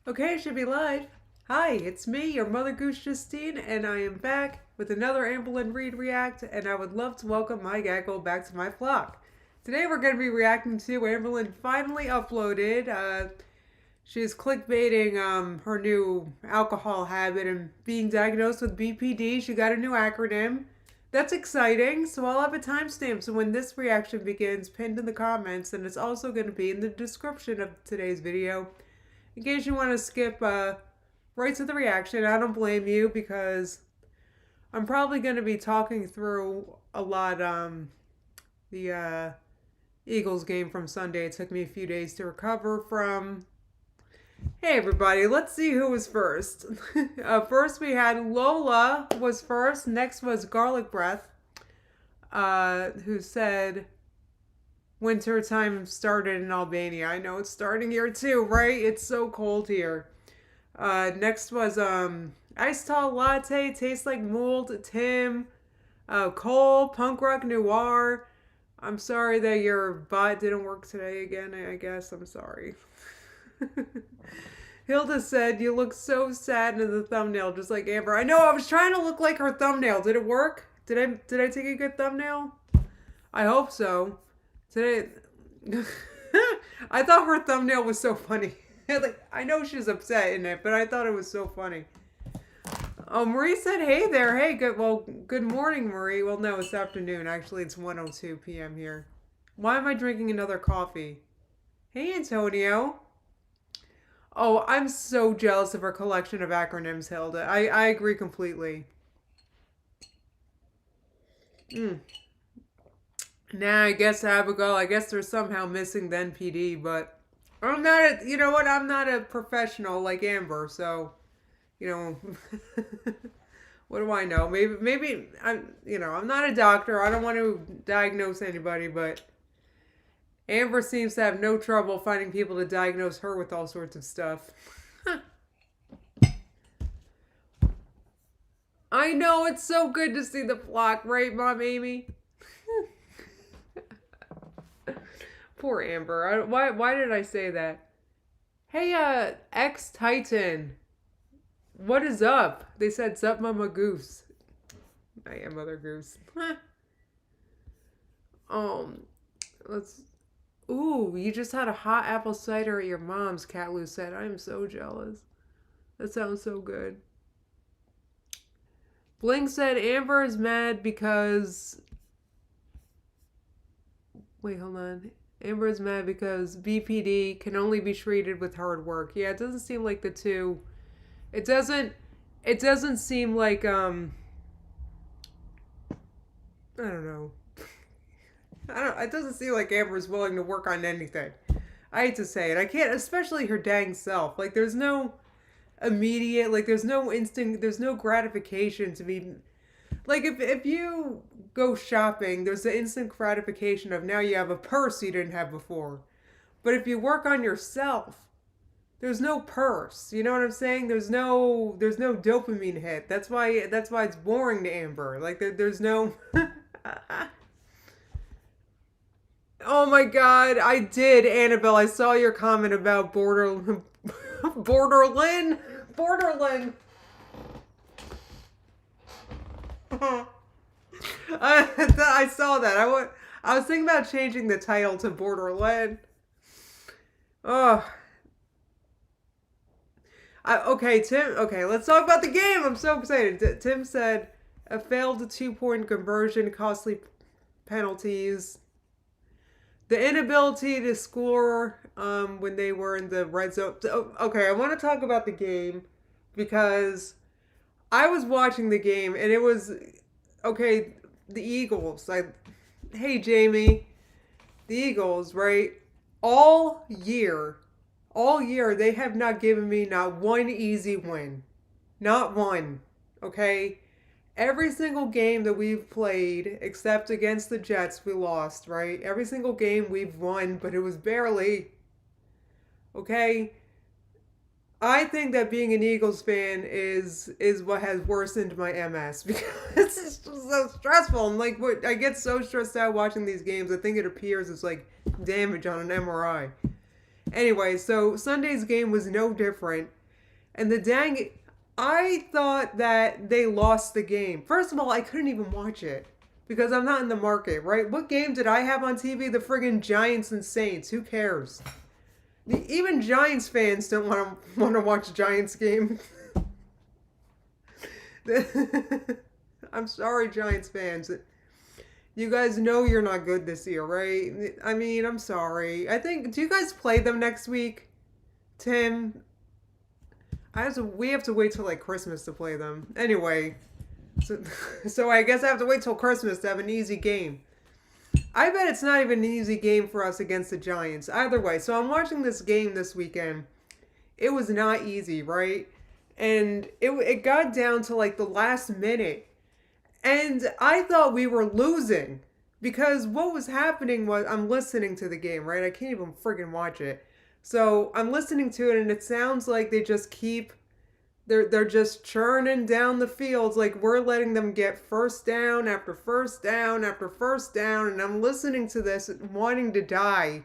Okay, it should be live. Hi, it's me, your Mother Goose Justine, and I am back with another Amberlyn Reed React, and I would love to welcome my gaggle back to my flock. Today we're going to be reacting to Amberlyn finally uploaded. She's clickbaiting her new alcohol habit and being diagnosed with BPD. She got a new acronym. That's exciting, so I'll have a timestamp so when this reaction begins pinned in the comments, and it's also going to be in the description of today's video in case you want to skip right to the reaction. I don't blame you because I'm probably going to be talking through a lot the Eagles game from Sunday. It took me a few days to recover from. Hey everybody, let's see who was first. First we had Lola was first. Next was Garlic Breath, who said winter time started in Albania. I know it's starting here too, right? It's so cold here. Next was iced tall latte, tastes like mold. Tim, Cole, punk rock noir. I'm sorry that your bot didn't work today again. I guess I'm sorry. Hilda said you look so sad in the thumbnail, just like Amber. I know. I was trying to look like her thumbnail. Did it work? Did I take a good thumbnail? I hope so. Today, I thought her thumbnail was so funny. Like, I know she's upset in it, but I thought it was so funny. Marie said, "Hey there, hey, good morning, Marie." Well, no, it's afternoon. Actually, it's 1:02 p.m. here. Why am I drinking another coffee? Hey, Antonio. Oh, I'm so jealous of her collection of acronyms, Hilda. I agree completely. Nah, I guess Abigail. I guess they're somehow missing the NPD, but I'm not. You know what? I'm not a professional like Amber, so you know. What do I know? Maybe I'm. I'm not a doctor. I don't want to diagnose anybody, but Amber seems to have no trouble finding people to diagnose her with all sorts of stuff. I know, it's so good to see the flock, right, Mom Amy? Poor Amber. Why did I say that? Hey, ex Titan. What is up? They said, "Sup, Mama Goose." I am Mother Goose. um, let's. Ooh, you just had a hot apple cider at your mom's, Cat Lou said. I am so jealous. That sounds so good. Bling said Amber is mad because. Wait, hold on. Amber is mad because BPD can only be treated with hard work. Yeah, it doesn't seem like the two. It doesn't. It doesn't seem like I don't know. I don't. It doesn't seem like Amber's willing to work on anything. I hate to say it. I can't, especially her dang self. Like, there's no immediate. Like, there's no instant. There's no gratification to be. Like, if you go shopping, there's the instant gratification of now you have a purse you didn't have before. But if you work on yourself, there's no purse. You know what I'm saying? There's no dopamine hit. That's why it's boring to Amber. Like there's no. Oh my god, I did, Annabelle. I saw your comment about Borderlin. Borderlin. I saw that. I was thinking about changing the title to Borderland. Oh, okay, Tim. Okay, let's talk about the game. I'm so excited. Tim said a failed 2-point conversion, costly penalties, the inability to score when they were in the red zone. Okay, I want to talk about the game because I was watching the game and it was okay. The Eagles. Hey Jamie, the Eagles, right? All year, all year they have not given me not one easy win, not one. Okay, every single game that we've played, except against the Jets, we lost. Right? Every single game we've won, but it was barely. Okay, I think that being an Eagles fan is what has worsened my MS because it's just so stressful. And like, what I get so stressed out watching these games, I think it appears as like damage on an MRI. Anyway, so Sunday's game was no different. And the dang, I thought that they lost the game. First of all, I couldn't even watch it because I'm not in the market, right? What game did I have on TV? The friggin' Giants and Saints. Who cares? Even Giants fans don't want to watch Giants game. I'm sorry, Giants fans. You guys know you're not good this year, right? I mean, I'm sorry. I think, do you guys play them next week? Tim, we have to wait till like Christmas to play them. Anyway, so, so I guess I have to wait till Christmas to have an easy game. I bet it's not even an easy game for us against the Giants. Either way, so I'm watching this game this weekend. It was not easy, right? And it got down to like the last minute. And I thought we were losing because what was happening was I'm listening to the game, right? I can't even friggin' watch it. So I'm listening to it and it sounds like they just keep they're just churning down the fields like we're letting them get first down after first down after first down, and I'm listening to this wanting to die.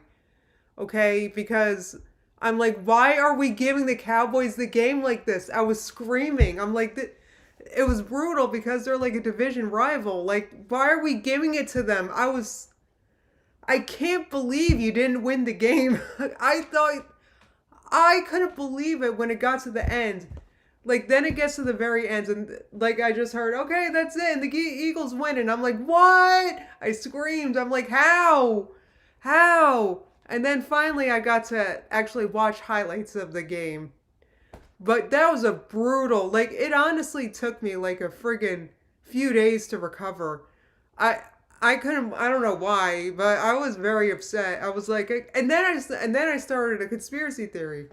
Okay? Because I'm like, why are we giving the Cowboys the game like this? I was screaming. I'm like, it was brutal because they're like a division rival. Like, why are we giving it to them? I can't believe you didn't win the game. I couldn't believe it when it got to the end. Like, then it gets to the very end, and like I just heard, okay, that's it, and the Eagles win, and I'm like, what? I screamed. I'm like, how? How? And then finally I got to actually watch highlights of the game. But that was a brutal, like, it honestly took me like a friggin' few days to recover. I I couldn't, I don't know why, but I was very upset. I was like, and then I started a conspiracy theory.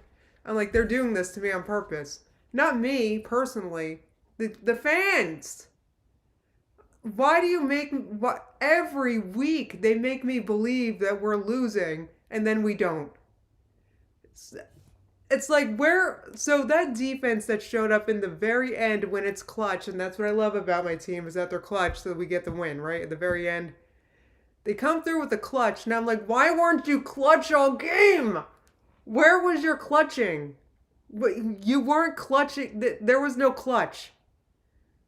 I'm like, they're doing this to me on purpose. Not me personally, the fans. Why do you make what every week they make me believe that we're losing and then we don't? It's like so that defense that showed up in the very end when it's clutch, and that's what I love about my team is that they're clutch so that we get the win, right? At the very end. They come through with a clutch, and I'm like, why weren't you clutch all game? Where was your clutching? You weren't clutching. There was no clutch,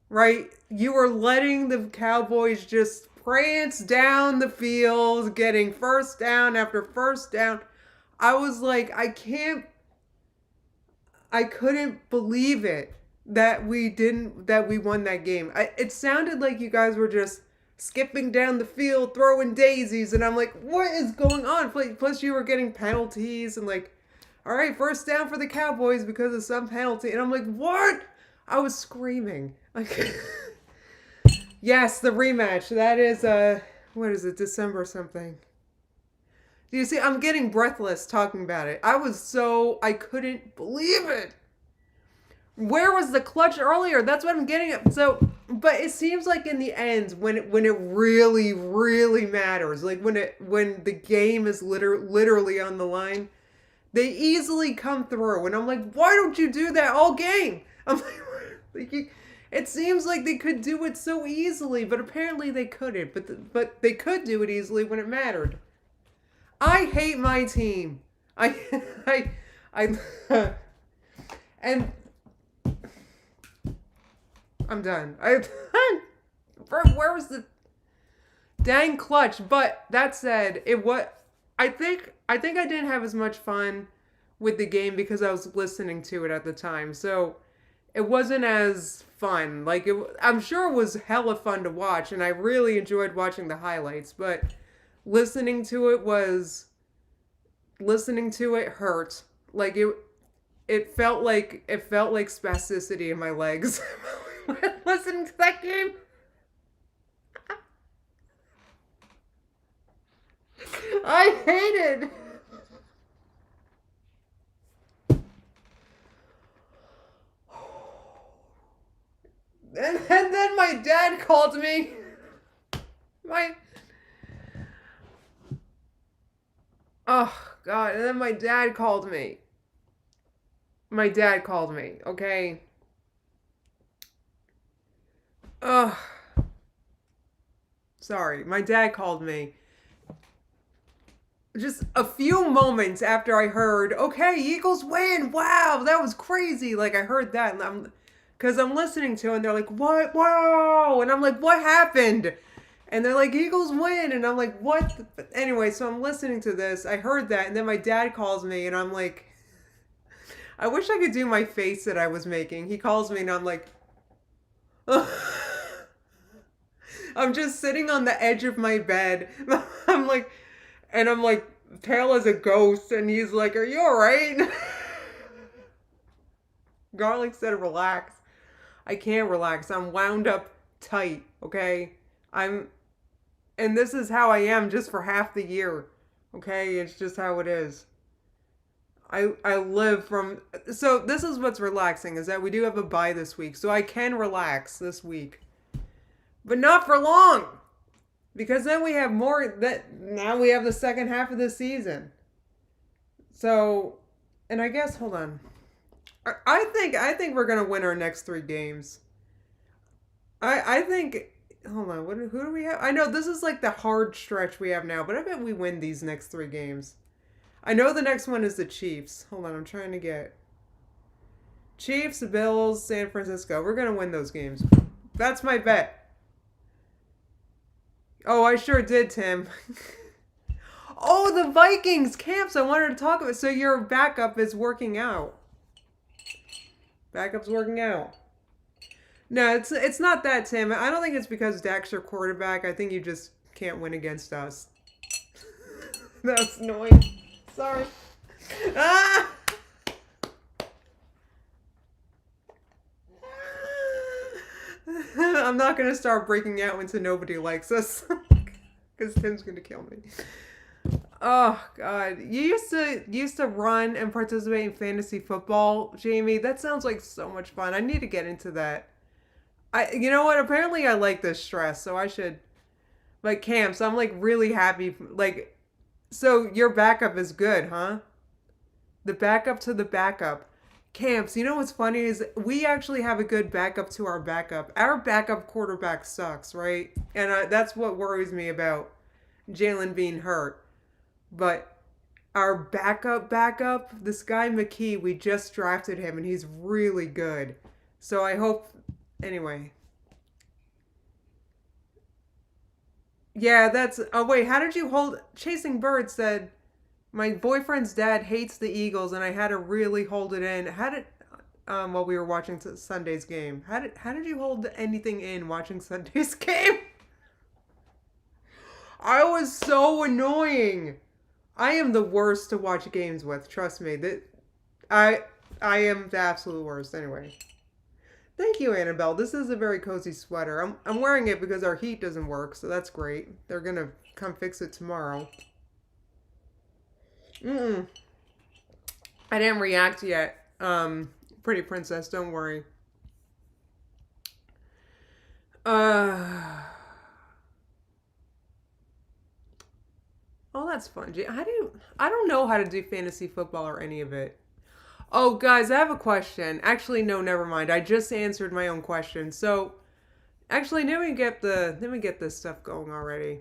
right? You were letting the Cowboys just prance down the field, getting first down after first down. I was like, I couldn't believe it that we won that game. It sounded like you guys were just skipping down the field, throwing daisies, and I'm like, what is going on? Plus you were getting penalties and like, all right, first down for the Cowboys because of some penalty, and I'm like, what? I was screaming. Like, yes, the rematch. That is what is it? December something. Do you see? I'm getting breathless talking about it. I couldn't believe it. Where was the clutch earlier? That's what I'm getting at. So, but it seems like in the end, when it really, really matters, like when the game is literally on the line, they easily come through. And I'm like, why don't you do that all game? I'm like, it seems like they could do it so easily, but apparently they couldn't. But they could do it easily when it mattered. I hate my team. I and I'm done. Where was the dang clutch? But that said, I think I didn't have as much fun with the game because I was listening to it at the time. So it wasn't as fun. Like I'm sure it was hella fun to watch, and I really enjoyed watching the highlights, but listening to it hurt. Like it felt like spasticity in my legs. Listening to that game. I hated. And then my dad called me. Oh God! And then my dad called me. Okay. Ugh. Sorry, my dad called me. just a few moments after I heard, okay, Eagles win. Wow, that was crazy. Like I heard that and because I'm listening to it and they're like, what? Wow. And I'm like, what happened? And they're like, Eagles win. And I'm like, what? Anyway, so I'm listening to this. I heard that. And then my dad calls me and I'm like, I wish I could do my face that I was making. He calls me and I'm like, I'm just sitting on the edge of my bed. I'm like, and I'm like pale as a ghost. And he's like, are you all right? Garlic said, relax. I can't relax. I'm wound up tight, okay? And this is how I am just for half the year, okay? It's just how it is. I live from, so this is what's relaxing is that we do have a bye this week. So I can relax this week. But not for long. Because then we have more that now we have the second half of the season. So, and I guess hold on. I think we're gonna win our next 3 games. I think hold on, who do we have? I know this is like the hard stretch we have now, but I bet we win these next 3 games. I know the next one is the Chiefs. Hold on, I'm trying to get Chiefs, Bills, San Francisco. We're gonna win those games. That's my bet. Oh, I sure did, Tim. Oh, the Vikings camps. I wanted to talk about. So your backup is working out. Backup's working out. No, it's not that, Tim. I don't think it's because Dak's your quarterback. I think you just can't win against us. That's annoying. Sorry. Ah! I'm not gonna start breaking out into nobody likes us, because Tim's gonna kill me. Oh God, you used to run and participate in fantasy football, Jamie. That sounds like so much fun. I need to get into that. You know what? Apparently, I like this stress, so I should like camps. I'm like really happy. Like, so your backup is good, huh? The backup to the backup. Camps. You know what's funny is we actually have a good backup to our backup. Our backup quarterback sucks, right? And that's what worries me about Jalen being hurt. But our backup, this guy McKee, we just drafted him and he's really good. So I hope, anyway. Yeah, oh wait, how did you hold, Chasing Bird said, my boyfriend's dad hates the Eagles and I had to really hold it in. How did, while we were watching Sunday's game, how did you hold anything in watching Sunday's game? I was so annoying. I am the worst to watch games with. Trust me. I am the absolute worst. Anyway, thank you, Annabelle. This is a very cozy sweater. I'm wearing it because our heat doesn't work, so that's great. They're gonna come fix it tomorrow. I didn't react yet. Pretty princess, don't worry. Oh, that's fun. I don't know how to do fantasy football or any of it. Oh, guys, I have a question. Actually, no, never mind. I just answered my own question. So, actually, let me get this stuff going already.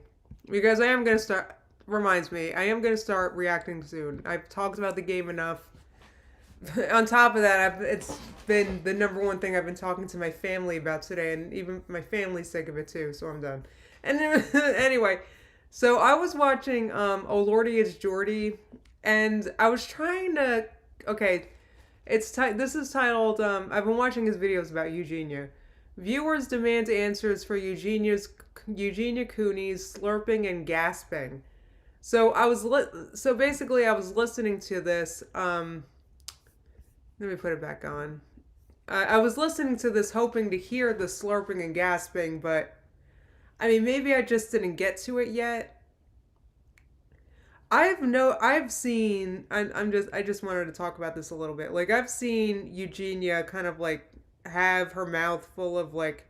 Because I am going to start, reminds me, I am going to start reacting soon. I've talked about the game enough. On top of that, it's been the #1 thing I've been talking to my family about today, and even my family's sick of it too, so I'm done. And anyway, so I was watching Oh Lordy It's Jordy, and I was trying to, okay, this is titled, I've been watching his videos about Eugenia. Viewers demand answers for Eugenia Cooney's slurping and gasping. So basically I was listening to this, let me put it back on. I was listening to this hoping to hear the slurping and gasping, but I mean, maybe I just didn't get to it yet. I just wanted to talk about this a little bit. Like, I've seen Eugenia kind of like have her mouth full of like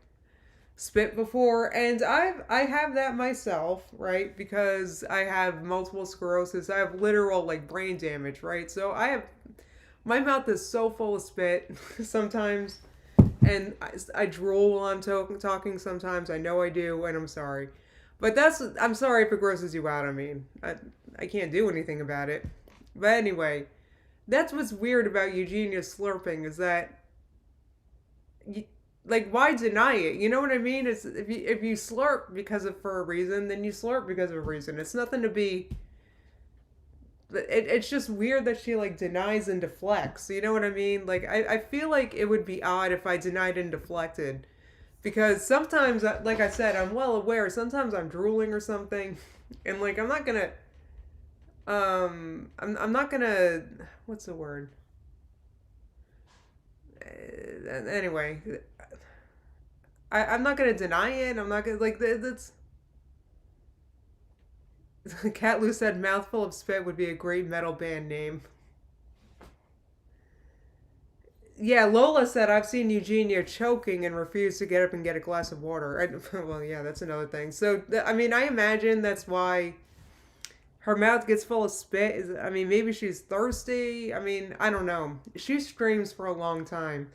spit before, and I have that myself, right? Because I have multiple sclerosis. I have literal like brain damage, right? So my mouth is so full of spit sometimes, and I drool while I'm talking sometimes. I know I do, and I'm sorry. But I'm sorry if it grosses you out. I mean, I can't do anything about it. But anyway, that's what's weird about Eugenia slurping is that, you, like, why deny it? You know what I mean? It's if you slurp because of for a reason, then you slurp because of a reason. It's nothing to be. It's just weird that she like denies and deflects. You know what I mean? Like I feel like it would be odd if I denied and deflected, because sometimes, like I said, I'm well aware. Sometimes I'm drooling or something, and like I'm not gonna. I'm not gonna. What's the word? Anyway, I'm not gonna deny it. I'm not gonna like that's. Cat Lou said, "Mouthful of Spit would be a great metal band name." Yeah, Lola said, "I've seen Eugenia choking and refuse to get up and get a glass of water." Well, yeah, that's another thing. So, I mean, I imagine that's why her mouth gets full of spit. I mean, maybe she's thirsty. I mean, I don't know. She streams for a long time.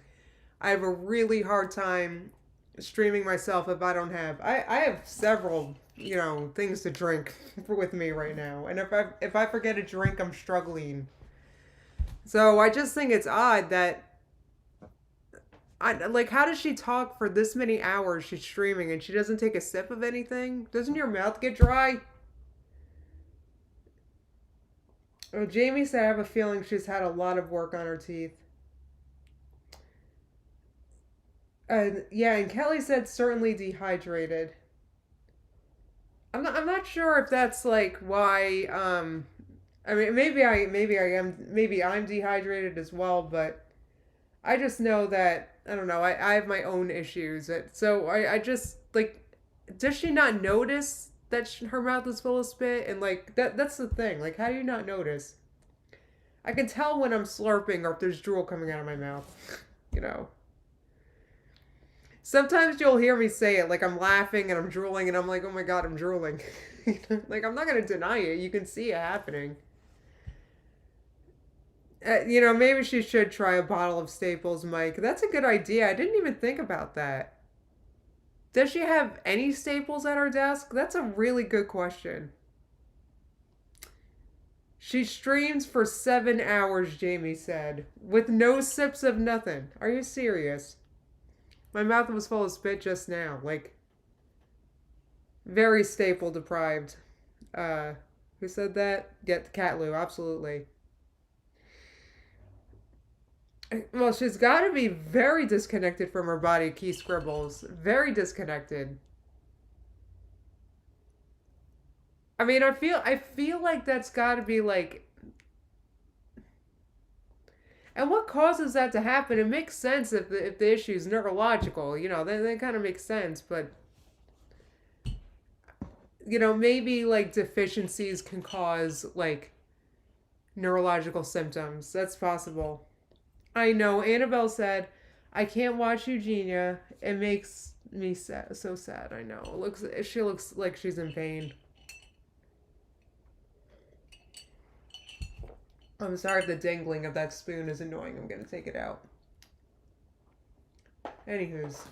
I have a really hard time streaming myself if I don't have. I have several, things to drink with me right now, and if I forget a drink, I'm struggling. So I just think it's odd that how does she talk for this many hours? She's streaming and she doesn't take a sip of anything. Doesn't your mouth get dry? Oh, Jamie said I have a feeling she's had a lot of work on her teeth. Yeah, and Kelly said certainly dehydrated. I'm not sure if that's like why. I mean, maybe I'm dehydrated as well, but I just know that I don't know. I have my own issues. So I just like, does she not notice that her mouth is full of spit? And like that's the thing. Like, how do you not notice? I can tell when I'm slurping or if there's drool coming out of my mouth. You know. Sometimes you'll hear me say it like I'm laughing and I'm drooling and I'm like, oh my god, I'm drooling. Like I'm not gonna deny it. You can see it happening. Maybe she should try a bottle of Staples, Mike. That's a good idea. I didn't even think about that. Does she have any staples at her desk? That's a really good question. She streams for 7 hours, Jamie said, with no sips of nothing. Are you serious? My mouth was full of spit just now. Like, very staple deprived. Uh, who said that? Get Cat Lou, absolutely. Well, she's got to be very disconnected from her body, Key Scribbles. Very disconnected. I mean, I feel like that's got to be like, and what causes that to happen? It makes sense if the issue is neurological. That kind of makes sense. But maybe like deficiencies can cause like neurological symptoms. That's possible. I know. Annabelle said, "I can't watch Eugenia. It makes me sad, so sad." I know. She looks like she's in pain. I'm sorry if the dangling of that spoon is annoying. I'm gonna take it out. Anywho's.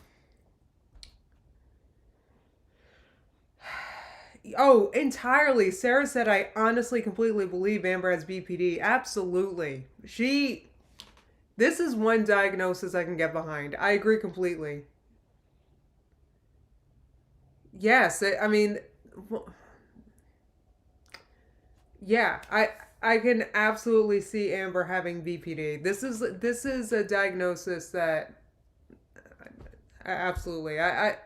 Oh, entirely. Sarah said, "I honestly completely believe Amber has BPD." Absolutely. This is one diagnosis I can get behind. I agree completely. Yes, I mean, yeah, I can absolutely see Amber having BPD. This is a diagnosis that absolutely I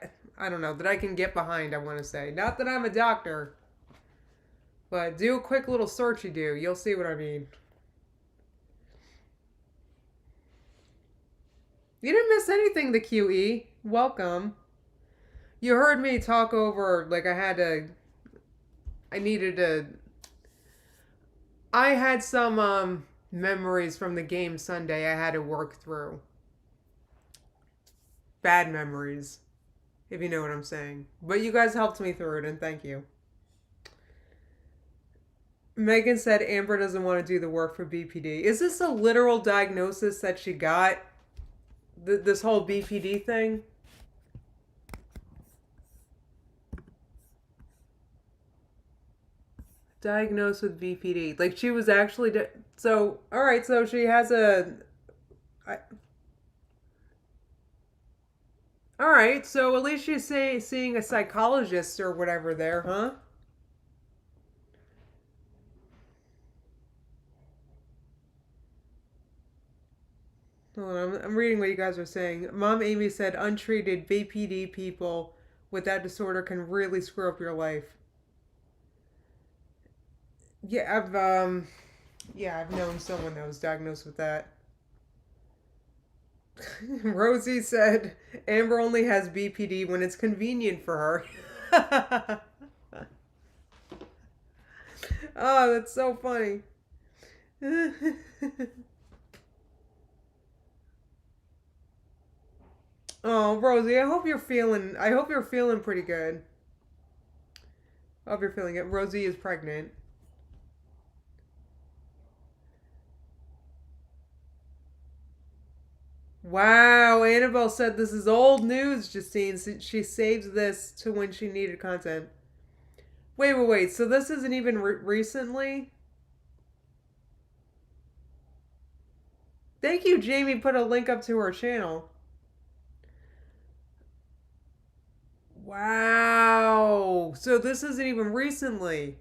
don't know that I can get behind. I want to say, not that I'm a doctor, but do a quick little search. You'll see what I mean. You didn't miss anything, the QE. Welcome. You heard me talk over like I needed to. I had some memories from the game Sunday I had to work through. Bad memories, if you know what I'm saying. But you guys helped me through it, and thank you. Megan said Amber doesn't want to do the work for BPD. Is this a literal diagnosis that she got? This whole BPD thing? Diagnosed with BPD. Like she was actually so all right, so she has a I, all right, so at least she's seeing a psychologist or whatever there, huh? Hold on, I'm reading what you guys are saying. Mom Amy said untreated BPD people with that disorder can really screw up your life. Yeah, I've known someone that was diagnosed with that. Rosie said Amber only has BPD when it's convenient for her. Oh, that's so funny. Oh, Rosie, I hope you're feeling pretty good. I hope you're feeling it. Rosie is pregnant. Wow, Annabelle said this is old news, Justine. She saves this to when she needed content. Wait. So this isn't even recently? Thank you, Jamie. Put a link up to her channel. Wow. So this isn't even recently.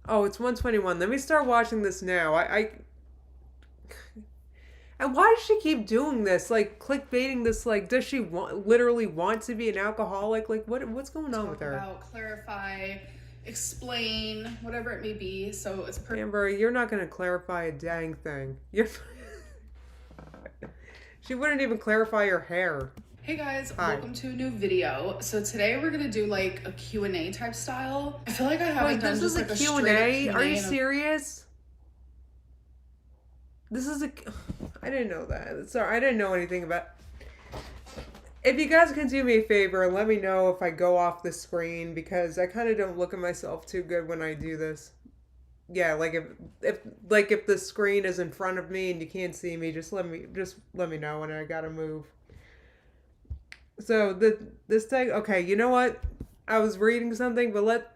Oh, it's 121. Let me start watching this now. And why does she keep doing this? Like clickbaiting this like does she literally want to be an alcoholic? Like what's going on with her? About, clarify, explain, whatever it may be. So it's Amber, you're not going to clarify a dang thing. You're She wouldn't even clarify her hair. Hey guys, welcome to a new video. So today we're gonna do like a Q&A type style. I feel like I haven't done just like a Q&A. Are you serious? This is I didn't know that. Sorry, I didn't know anything about. If you guys can do me a favor, let me know if I go off the screen because I kind of don't look at myself too good when I do this. Yeah, like if the screen is in front of me and you can't see me, just let me know when I gotta move. So this thing, okay, you know what? I was reading something, but let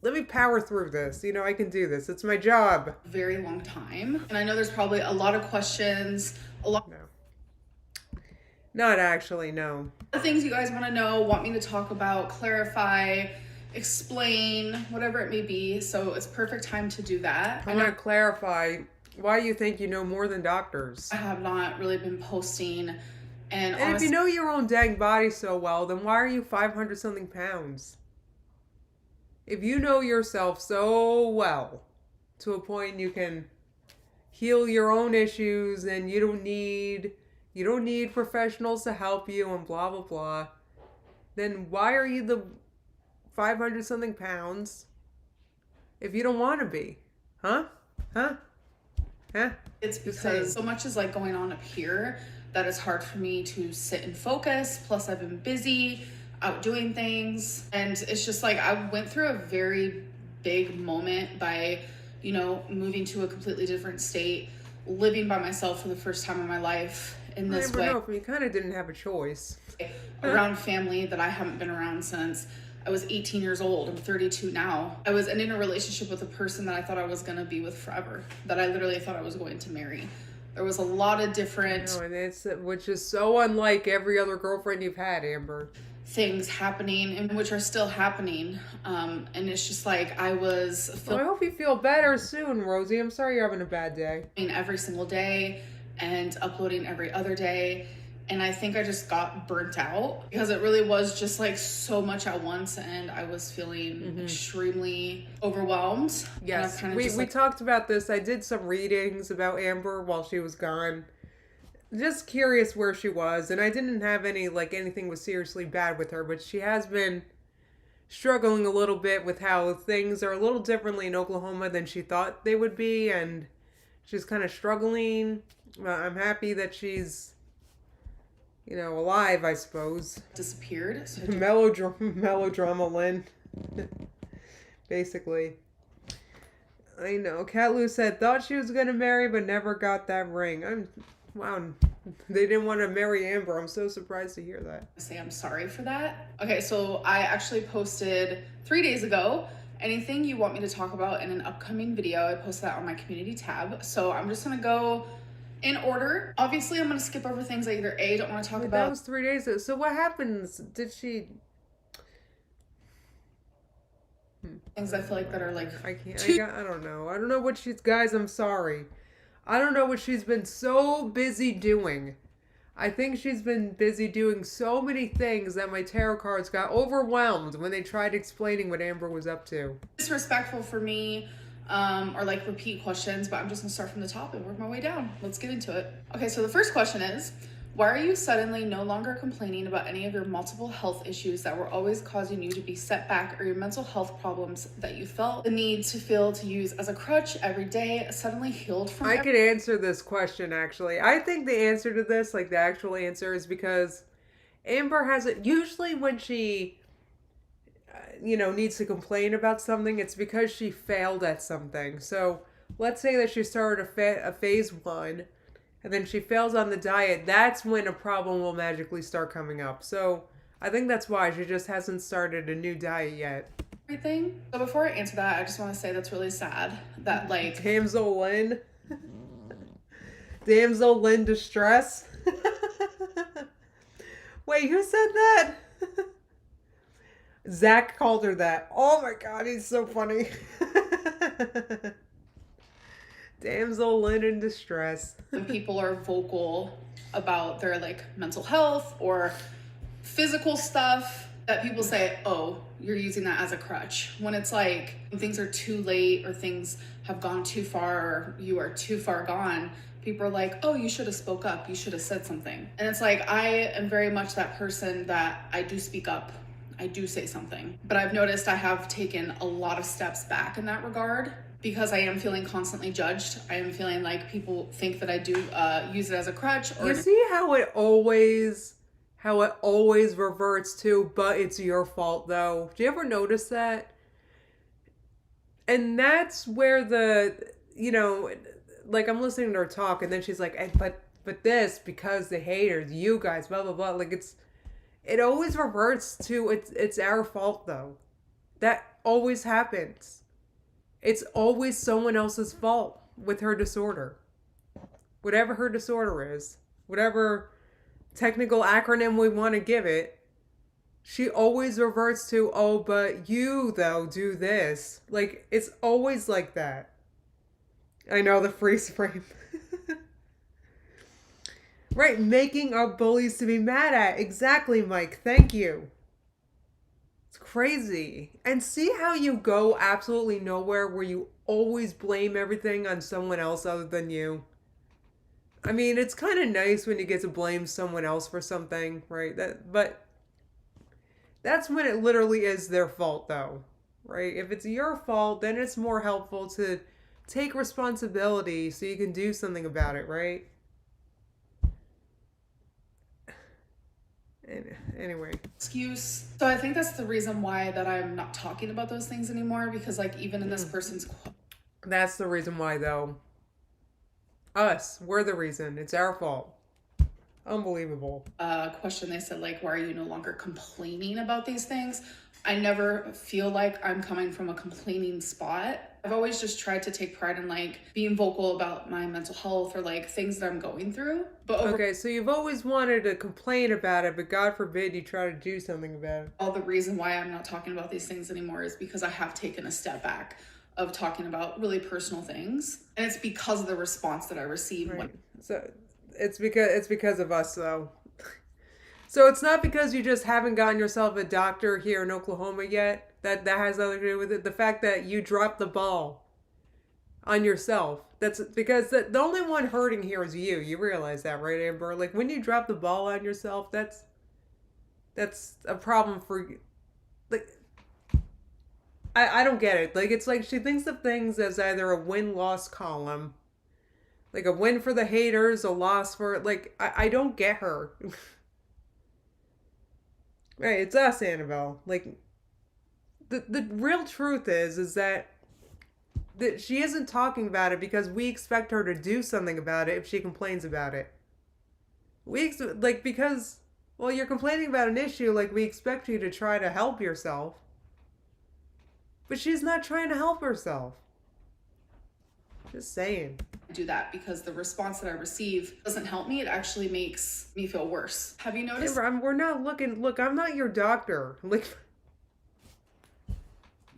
me power through this. You know, I can do this. It's my job. Very long time. And I know there's probably a lot of questions, No. Not actually, no. of things you guys want to know, want me to talk about, clarify, explain, whatever it may be. So it's perfect time to do that. I want to clarify why you think you know more than doctors. I have not really been posting. And if you know your own dang body so well, then why are you 500 something pounds? If you know yourself so well to a point you can heal your own issues and you don't need professionals to help you and blah blah blah, then why are you the 500 something pounds if you don't want to be? Huh? It's because so much is like going on up here that it's hard for me to sit and focus. Plus I've been busy out doing things. And it's just like, I went through a very big moment by, you know, moving to a completely different state, living by myself for the first time in my life in this way. No, you kind of didn't have a choice. Around family that I haven't been around since I was 18 years old. I'm 32 now. I was in a relationship with a person that I thought I was going to be with forever, that I literally thought I was going to marry. There was a lot of different which is so unlike every other girlfriend you've had, Amber. Things happening and which are still happening. And it's just like I hope you feel better soon, Rosie. I'm sorry you're having a bad day. Every single day and uploading every other day. And I think I just got burnt out because it really was just like so much at once and I was feeling extremely overwhelmed. Yes, we talked about this. I did some readings about Amber while she was gone. Just curious where she was, and I didn't have anything was seriously bad with her, but she has been struggling a little bit with how things are a little differently in Oklahoma than she thought they would be, and she's kind of struggling. I'm happy that she's alive, I suppose. Disappeared. So melodrama, Lynn. Basically. I know. Cat Lou said, thought she was going to marry, but never got that ring. Wow. They didn't want to marry Amber. I'm so surprised to hear that. I'm sorry for that. Okay, so I actually posted 3 days ago anything you want me to talk about in an upcoming video, I post that on my community tab. So I'm just gonna go in order. Obviously, I'm gonna skip over things I either A, don't want to talk Wait, about. that was 3 days ago. So what happens? Did she? Things I feel like that are like I can't. I don't know. I don't know what she's. Guys, I'm sorry. I don't know what she's been so busy doing. I think she's been busy doing so many things that my tarot cards got overwhelmed when they tried explaining what Amber was up to. disrespectful for me, or like repeat questions, but I'm just gonna start from the top and work my way down. Let's get into it. Okay, so the first question is, why are you suddenly no longer complaining about any of your multiple health issues that were always causing you to be set back, or your mental health problems that you felt the need to feel to use as a crutch every day suddenly healed from? I could answer this question actually. I think the answer to this, like the actual answer, is because Amber has it. Usually when she, needs to complain about something, it's because she failed at something. So let's say that she started a phase one and then she fails on the diet. That's when a problem will magically start coming up. So I think that's why she just hasn't started a new diet yet. Everything. So before I answer that, I just want to say that's really sad that like Damsel Lynn. Damsel Lynn distress. Wait, who said that? Zach called her that. Oh my god, he's so funny. Damsel Lynn in distress. when people are vocal about their like mental health or physical stuff, that people say, oh, you're using that as a crutch, when it's like when things are too late or things have gone too far or you are too far gone, people are like, oh, you should have spoke up, you should have said something. And it's like, I am very much that person that I do speak up, I do say something, but I've noticed I have taken a lot of steps back in that regard because I am feeling constantly judged. I am feeling like people think that I do use it as a crutch. Or you see how it always reverts to, but it's your fault though. Do you ever notice that? And that's where like I'm listening to her talk and then she's like, hey, but this, because the haters, you guys, blah blah blah. Like it always reverts to it's our fault though. That always happens. It's always someone else's fault with her disorder. Whatever her disorder is, whatever technical acronym we want to give it, she always reverts to, oh, but you though do this. Like it's always like that. I know, the freeze frame. Right, making up bullies to be mad at. Exactly, Mike. Thank you. It's crazy. And see how you go absolutely nowhere where you always blame everything on someone else other than you. I mean, it's kind of nice when you get to blame someone else for something, right? But that's when it literally is their fault, though, right? If it's your fault, then it's more helpful to take responsibility so you can do something about it, right? Anyway. Excuse. So I think that's the reason why that I'm not talking about those things anymore, because like even in this person's... That's the reason why, though. Us. We're the reason. It's our fault. Unbelievable. Question, they said like, why are you no longer complaining about these things? I never feel like I'm coming from a complaining spot. I've always just tried to take pride in like being vocal about my mental health or like things that I'm going through. But okay, so you've always wanted to complain about it, but God forbid you try to do something about it. All the reason why I'm not talking about these things anymore is because I have taken a step back of talking about really personal things, and it's because of the response that I received. Right. So it's because of us, though. So it's not because you just haven't gotten yourself a doctor here in Oklahoma yet. That has nothing to do with it. The fact that you dropped the ball on yourself. That's because the only one hurting here is you. You realize that, right, Amber? Like when you drop the ball on yourself, that's a problem for you. Like I don't get it. Like it's like she thinks of things as either a win-loss column. Like a win for the haters, a loss for like I don't get her. Right, it's us, Annabelle. Like the real truth is that she isn't talking about it because we expect her to do something about it if she complains about it. Because you're complaining about an issue, like we expect you to try to help yourself. But she's not trying to help herself. Just saying. Do that because the response that I receive doesn't help me. It actually makes me feel worse. Have you noticed? Amber, we're not looking. Look, I'm not your doctor. Like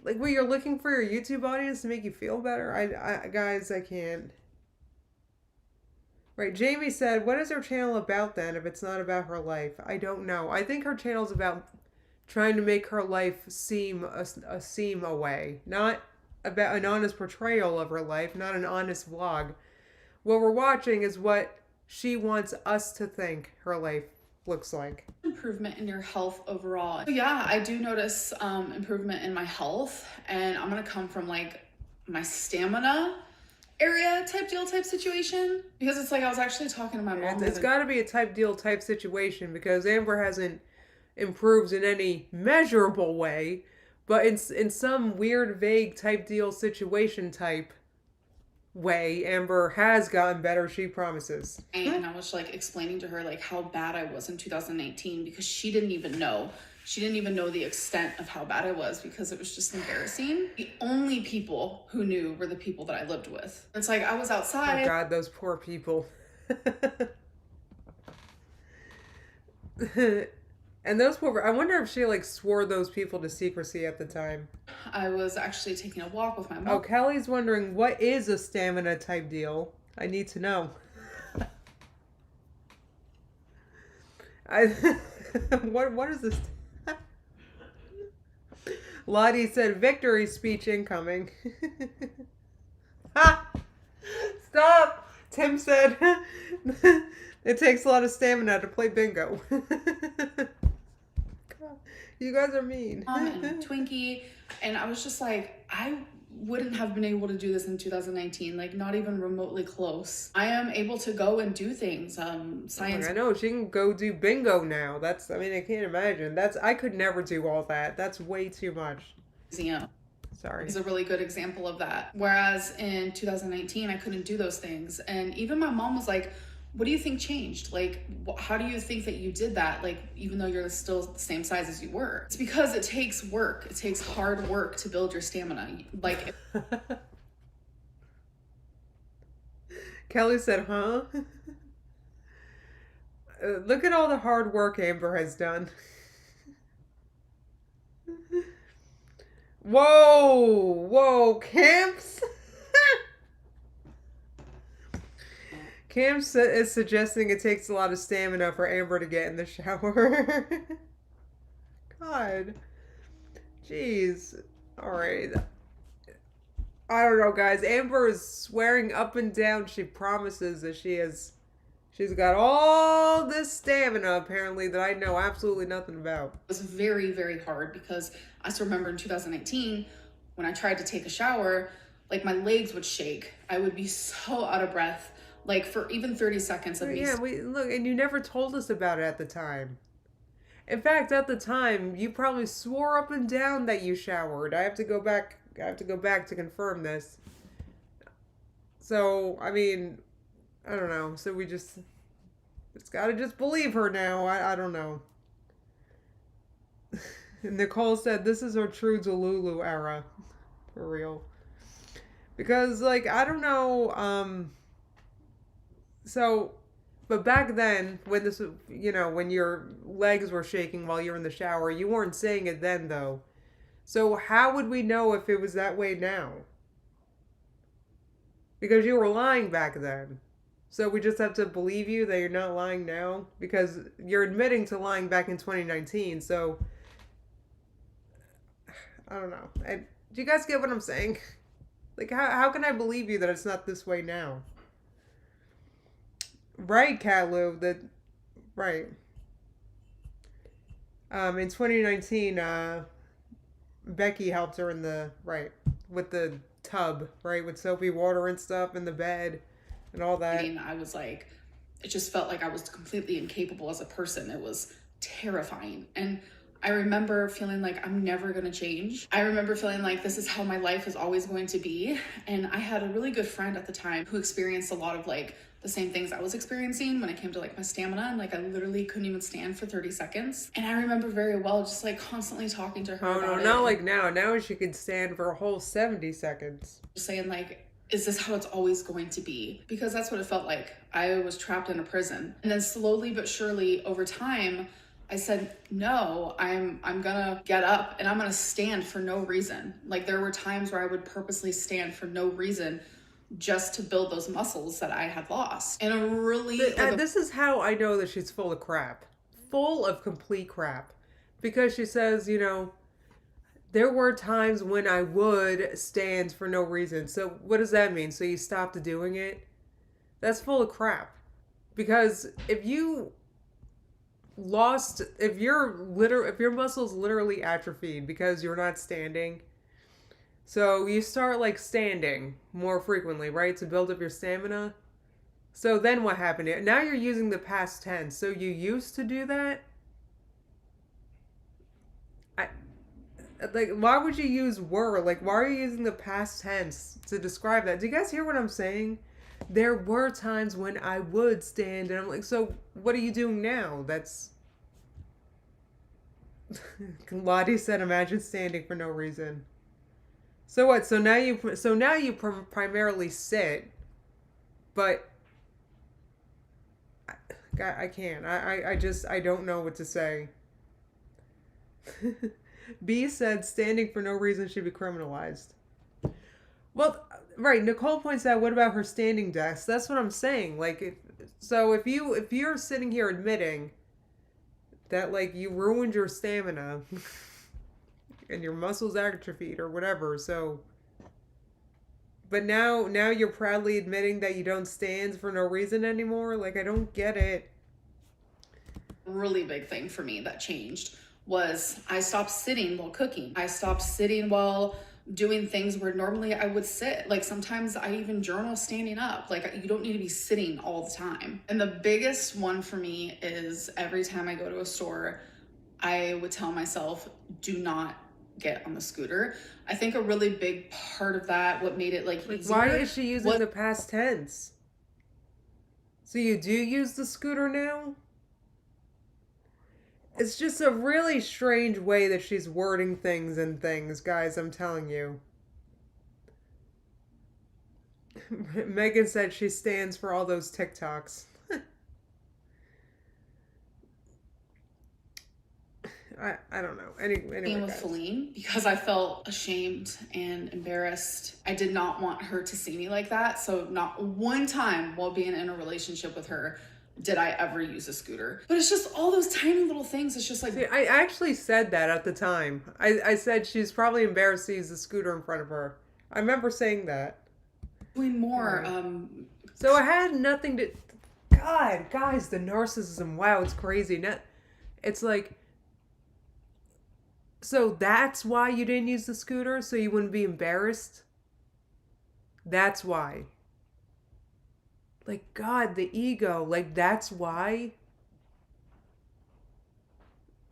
what you're looking for your YouTube audience to make you feel better. Guys, I can't. Right, Jamie said, "What is her channel about then? If it's not about her life, I don't know. I think her channel's about trying to make her life seem a way, not about an honest portrayal of her life, not an honest vlog. What we're watching is what she wants us to think her life looks like." Improvement in your health overall. So yeah, I do notice improvement in my health, and I'm gonna come from like my stamina area type situation, because it's like I was actually talking to my mom. It's got to be a type situation because Amber hasn't improved in any measurable way, but in some weird vague situation type way, Amber has gotten better, she promises. And I was like explaining to her like how bad I was in 2019 because she didn't even know. She didn't even know the extent of how bad I was because it was just embarrassing. The only people who knew were the people that I lived with. It's like I was outside. Oh God, those poor people. And those poor, I wonder if she like swore those people to secrecy at the time. I was actually taking a walk with my mom. Oh, Kelly's wondering, what is a stamina type deal? I need to know. What is this? Lottie said, "Victory speech incoming." Ha! Stop! Tim said, "It takes a lot of stamina to play bingo." You guys are mean. And Twinkie, and I was just like, I wouldn't have been able to do this in 2019, like not even remotely close. I am able to go and do things. Science. I know she can go do bingo now. I mean, I can't imagine. I could never do all that. That's way too much. Museum. Sorry. Is a really good example of that. Whereas in 2019, I couldn't do those things. And even my mom was like, "What do you think changed? Like, how do you think that you did that? Like, even though you're still the same size as you were?" It's because it takes work. It takes hard work to build your stamina. Like, Kelly said, "Huh?" Look at all the hard work Amber has done. Whoa, camps. Cam is suggesting it takes a lot of stamina for Amber to get in the shower. God. Jeez. Alright. I don't know, guys. Amber is swearing up and down she promises that she's got all this stamina, apparently, that I know absolutely nothing about. it was very, very hard because I still remember in 2019 when I tried to take a shower, like my legs would shake. I would be so out of breath. Like for even 30 seconds of me. Yeah, look, and you never told us about it at the time. In fact, at the time, you probably swore up and down that you showered. I have to go back to confirm this. So, I mean, I don't know. So it's gotta just believe her now. I don't know. Nicole said, "This is our true Delulu era." For real. Because, like, I don't know, so, but back then, when this, when your legs were shaking while you were in the shower, you weren't saying it then, though. So how would we know if it was that way now? Because you were lying back then. So we just have to believe you that you're not lying now? Because you're admitting to lying back in 2019, so... I don't know. Do you guys get what I'm saying? Like, how can I believe you that it's not this way now? Right, Catlu, right. In 2019, Becky helped her with the tub, right, with soapy water and stuff in the bed and all that. And I was like, it just felt like I was completely incapable as a person. It was terrifying. And I remember feeling like I'm never gonna change. I remember feeling like this is how my life is always going to be. And I had a really good friend at the time who experienced a lot of like the same things I was experiencing when it came to like my stamina. And like I literally couldn't even stand for 30 seconds. And I remember very well just like constantly talking to her Oh no, about not it. like now. Now she can stand for a whole 70 seconds. Just saying like, is this how it's always going to be? Because that's what it felt like. I was trapped in a prison. And then slowly but surely over time, I said, no, I'm gonna get up and I'm gonna stand for no reason. Like there were times where I would purposely stand for no reason just to build those muscles that I had lost. And a really This is how I know that she's full of crap. Full of complete crap. Because she says, you know, there were times when I would stand for no reason. So what does that mean? So you stopped doing it? That's full of crap. Because if you lost, if your muscles literally atrophied because you're not standing, so you start like standing more frequently, right, to build up your stamina. So then what happened? Now you're using the past tense. So you used to do that. I like, why would you use were? Like, why are you using the past tense to describe that? Do you guys hear what I'm saying? There were times when I would stand, and I'm like, so what are you doing now? That's Lottie said, imagine standing for no reason. So what? So now you primarily sit, but I can't. I don't know what to say. B said standing for no reason should be criminalized. Well, right. Nicole points out, what about her standing desk? That's what I'm saying. Like, if you're sitting here admitting that like you ruined your stamina and your muscles atrophied or whatever, so but now you're proudly admitting that you don't stand for no reason anymore. Like, I don't get it. really big thing for me that changed was I stopped sitting while cooking. I stopped sitting while doing things where normally I would sit. Like sometimes I even journal standing up. Like you don't need to be sitting all the time. And the biggest one for me is every time I go to a store, I would tell myself, do not get on the scooter. I think a really big part of that, what made it like easier. Why is she using the past tense? So you do use the scooter now? It's just a really strange way that she's wording things and things, guys, I'm telling you. Megan said she stands for all those TikToks. I don't know. Anyway, with Feline because I felt ashamed and embarrassed. I did not want her to see me like that. So not one time while being in a relationship with her did I ever use a scooter. But it's just all those tiny little things. It's just like... See, I actually said that at the time. I said she's probably embarrassed to use the scooter in front of her. I remember saying that. Doing more. So I had nothing to... God, guys, the narcissism. Wow, it's crazy. It's like... So that's why you didn't use the scooter? So you wouldn't be embarrassed? That's why. Like, God, the ego. Like, that's why?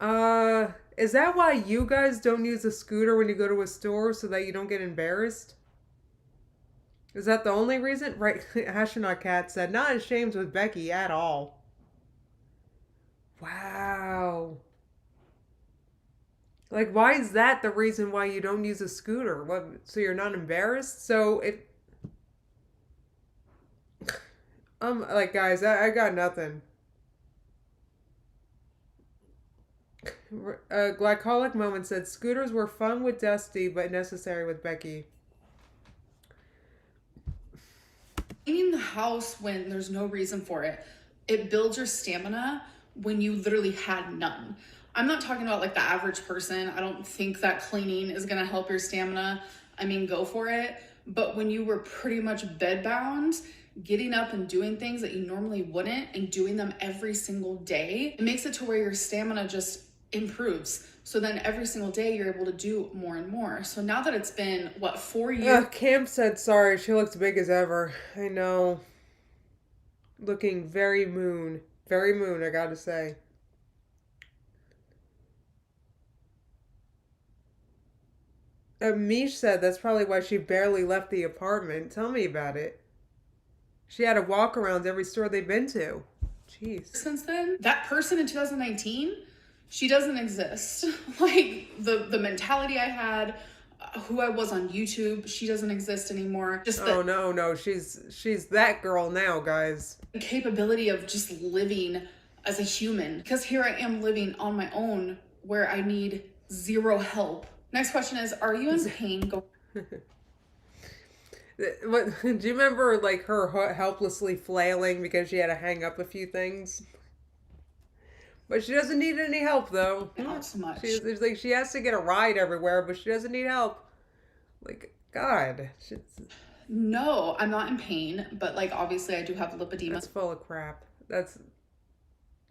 Is that why you guys don't use a scooter when you go to a store so that you don't get embarrassed? Is that the only reason? Right, Astronaut Cat said, not ashamed with Becky at all. Wow. Like, why is that the reason why you don't use a scooter? What? So you're not embarrassed? So it... like, guys, I got nothing. Glycolic Moment said, scooters were fun with Dusty, but necessary with Becky. Cleaning the house when there's no reason for it, it builds your stamina when you literally had none. I'm not talking about like the average person. I don't think that cleaning is gonna help your stamina. I mean, go for it. But when you were pretty much bedbound, getting up and doing things that you normally wouldn't and doing them every single day, it makes it to where your stamina just improves. So then every single day you're able to do more and more. So now that it's been, what, 4 years? Camp said sorry. She looks big as ever. I know. Looking very moon. Very moon, I gotta say. Mish said that's probably why she barely left the apartment. Tell me about it. She had to walk around every store they've been to. Jeez. Since then, that person in 2019, she doesn't exist. Like the mentality I had, who I was on YouTube, she doesn't exist anymore. Just the Oh no, she's that girl now, guys. capability of just living as a human. Because here I am living on my own where I need zero help. Next question is, are you in pain? What, do you remember like her helplessly flailing because she had to hang up a few things? But she doesn't need any help though. Not so much. She's like she has to get a ride everywhere, but she doesn't need help. Like God, No, I'm not in pain, but like obviously I do have lipedema. that's full of crap.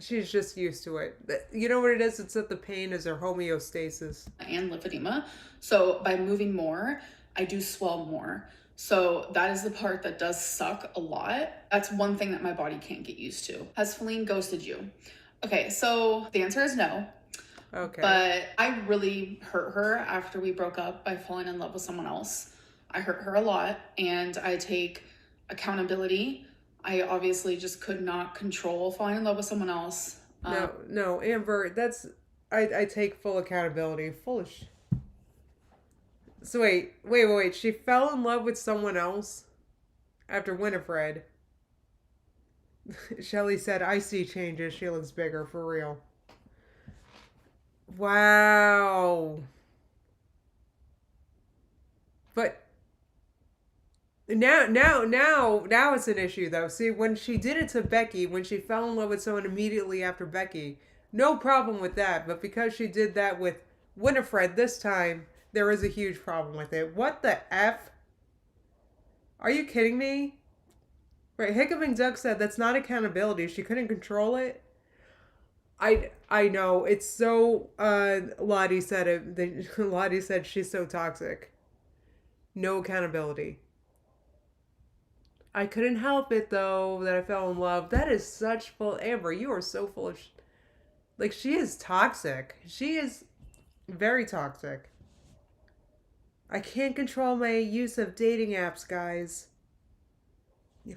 She's just used to it. You know what it is? It's that the pain is her homeostasis. And lipedema. So by moving more, I do swell more. So that is the part that does suck a lot. That's one thing that my body can't get used to. Has Feline ghosted you? Okay, so the answer is no. Okay. But I really hurt her after we broke up by falling in love with someone else. I hurt her a lot and I take accountability. I obviously just could not control falling in love with someone else. No, Amber, I take full accountability. Foolish. So wait. She fell in love with someone else after Winifred. Shelly said, I see changes. She looks bigger, for real. Wow. But now it's an issue though. See, when she did it to Becky, when she fell in love with someone immediately after Becky, no problem with that. But because she did that with Winifred this time, there is a huge problem with it. What the F? Are you kidding me? Right, Hickman Duck said that's not accountability. She couldn't control it. I know. It's so Lottie said it. Lottie said she's so toxic. No accountability. I couldn't help it though that I fell in love. That is such full Amber, you are so full of like she is toxic. She is very toxic. I can't control my use of dating apps, guys.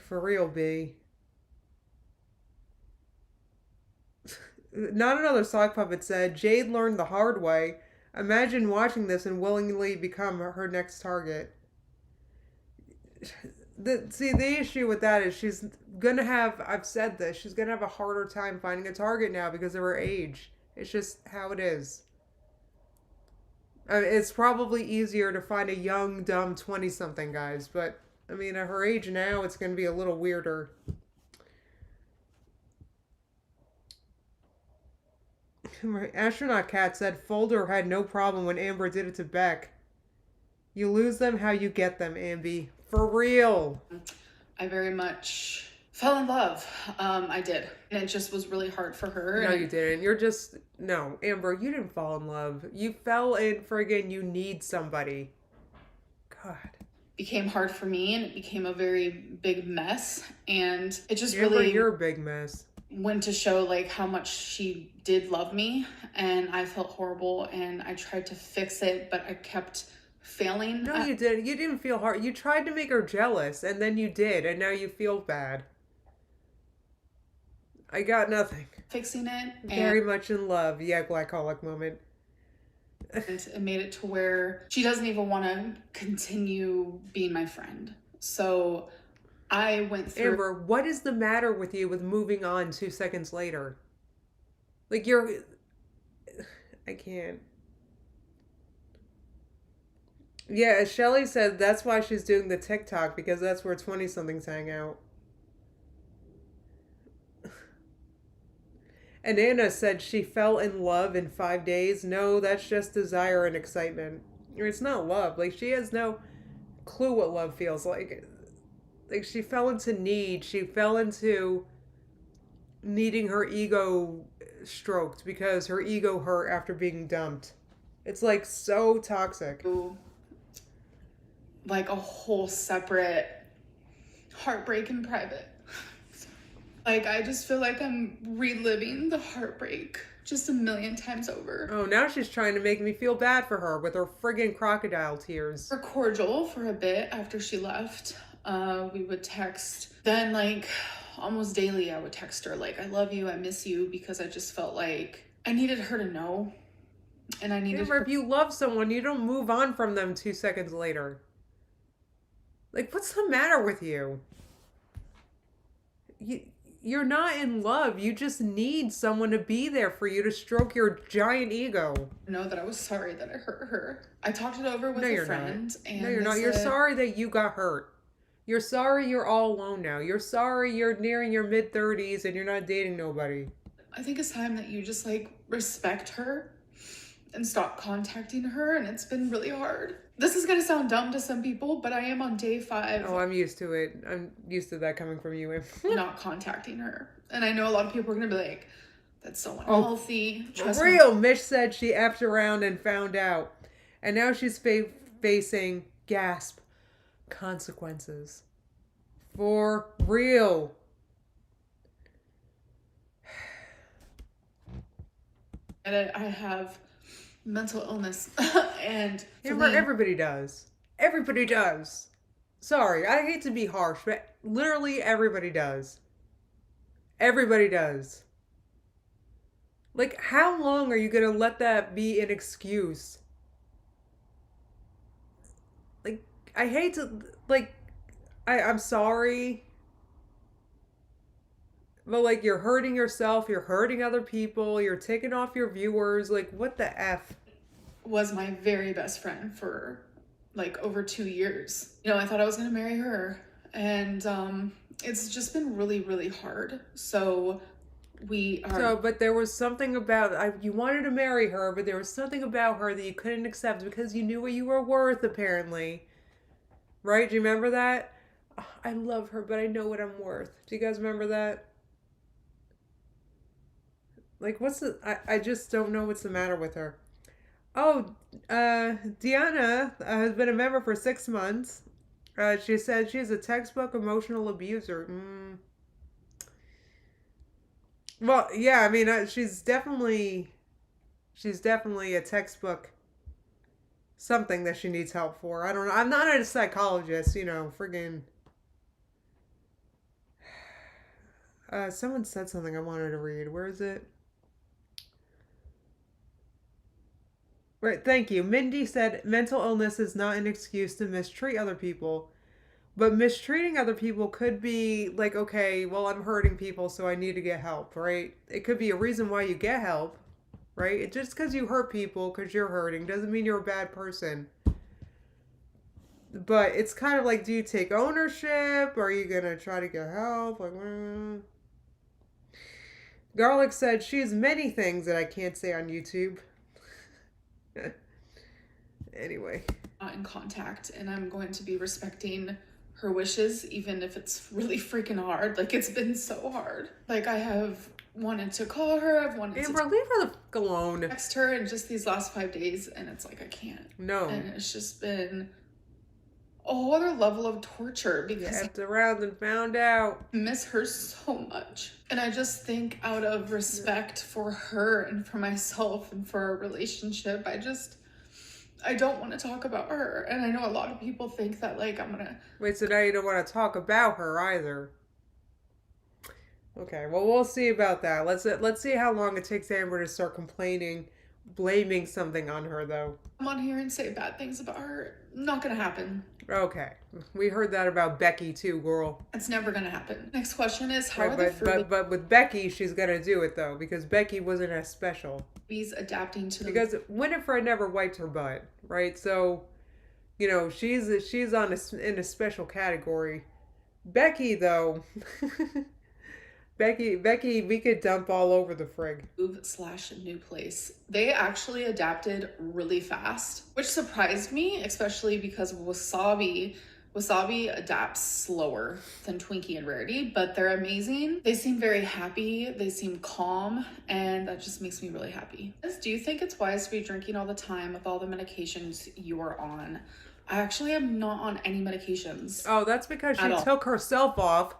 For real, B. Not another sock puppet said, Jade learned the hard way. Imagine watching this and willingly become her next target. The issue with that is she's gonna have, I've said this, she's gonna have a harder time finding a target now because of her age. It's just how it is. It's probably easier to find a young, dumb 20-something, guys, but I mean, at her age now, it's gonna be a little weirder. Astronaut Cat said Folder had no problem when Amber did it to Beck. You lose them how you get them, Amby. For real. I very much fell in love. I did. And it just was really hard for her. No, you didn't. You're just... No, Amber, you didn't fall in love. You fell in friggin' you need somebody. God. Became hard for me and it became a very big mess. And it just Amber, really... you're a big mess. Went to show like how much she did love me. And I felt horrible and I tried to fix it, but I kept failing. No, you didn't. You didn't feel hard. You tried to make her jealous, and then you did, and now you feel bad. I got nothing. Fixing it. Very much in love. Yeah, glycolic moment. And it made it to where she doesn't even want to continue being my friend. So I went through... Amber, what is the matter with you with moving on 2 seconds later? Like, you're... I can't. Yeah, Shelly said that's why she's doing the TikTok, because that's where 20-somethings hang out. And Anna said she fell in love in 5 days. No, that's just desire and excitement. It's not love. Like, she has no clue what love feels like. Like, she fell into need. She fell into needing her ego stroked because her ego hurt after being dumped. It's, like, so toxic. Like a whole separate heartbreak in private. Like, I just feel like I'm reliving the heartbreak just a million times over. Oh, now she's trying to make me feel bad for her with her friggin' crocodile tears. We're cordial for a bit after she left. We would text. Then, like, almost daily, I would text her, like, I love you, I miss you, because I just felt like I needed her to know. And I needed her. If you love someone, you don't move on from them 2 seconds later. Like, what's the matter with you? You're not in love. You just need someone to be there for you to stroke your giant ego. Know that I was sorry that I hurt her. I talked it over with No, a friend. not. And no, you're not. You're sorry that you got hurt. You're sorry you're all alone now. You're sorry you're nearing your mid-30s and you're not dating nobody. I think it's time that you just, like, respect her and stop contacting her, and it's been really hard. This is gonna sound dumb to some people, but I am on day 5. Oh, I'm used to it. I'm used to that coming from you. Not contacting her. And I know a lot of people are gonna be like, that's so unhealthy. For real, Mish said she effed around and found out. And now she's facing, gasp, consequences. For real. And I have mental illness. And everybody does. Everybody does. Sorry, I hate to be harsh, but literally everybody does. Everybody does. Like, how long are you going to let that be an excuse? Like, I hate to, like, I'm sorry. But, like, you're hurting yourself, you're hurting other people, you're taking off your viewers. Like, what the F? Was my very best friend for, like, over 2 years. You know, I thought I was going to marry her. And it's just been really, really hard. So we are... but there was something about, you wanted to marry her, but there was something about her that you couldn't accept because you knew what you were worth, apparently. Right? Do you remember that? Oh, I love her, but I know what I'm worth. Do you guys remember that? Like, I just don't know what's the matter with her. Oh, Deanna has been a member for 6 months. She said she's a textbook emotional abuser. Well, yeah, I mean, she's definitely a textbook something that she needs help for. I don't know. I'm not a psychologist, friggin'. Someone said something I wanted to read. Where is it? Right, thank you. Mindy said mental illness is not an excuse to mistreat other people. But mistreating other people could be like, okay, well, I'm hurting people, so I need to get help, right? It could be a reason why you get help, right? Just because you hurt people because you're hurting doesn't mean you're a bad person. But it's kind of like, do you take ownership? Or are you going to try to get help? Like, Garlic said she's many things that I can't say on YouTube. Anyway. Not in contact, and I'm going to be respecting her wishes, even if it's really freaking hard. Like, it's been so hard. Like, I have wanted to call her, I've wanted Amber, leave her the fuck alone. Text her in just these last 5 days, and it's like, I can't. No. And it's just been a whole other level of torture because I effed around and found out. I miss her so much. And I just think out of respect for her and for myself and for our relationship, I don't want to talk about her. And I know a lot of people think that, like, I'm gonna... Wait, so now you don't want to talk about her either. Okay, well, we'll see about that. Let's see how long it takes Amber to start complaining, blaming something on her, though. Come on here and say bad things about her. Not gonna happen. Okay. We heard that about Becky, too, girl. It's never gonna happen. Next question is, how right, but with Becky, she's gonna do it, though, because Becky wasn't as special. He's adapting to the... Because Winifred never wiped her butt, right? So, she's in a special category. Becky, though... Becky, we could dump all over the frig. Move/new place. They actually adapted really fast, which surprised me, especially because Wasabi adapts slower than Twinkie and Rarity, but they're amazing. They seem very happy, they seem calm, and that just makes me really happy. Do you think it's wise to be drinking all the time with all the medications you are on? I actually am not on any medications. Oh, that's because she took herself off.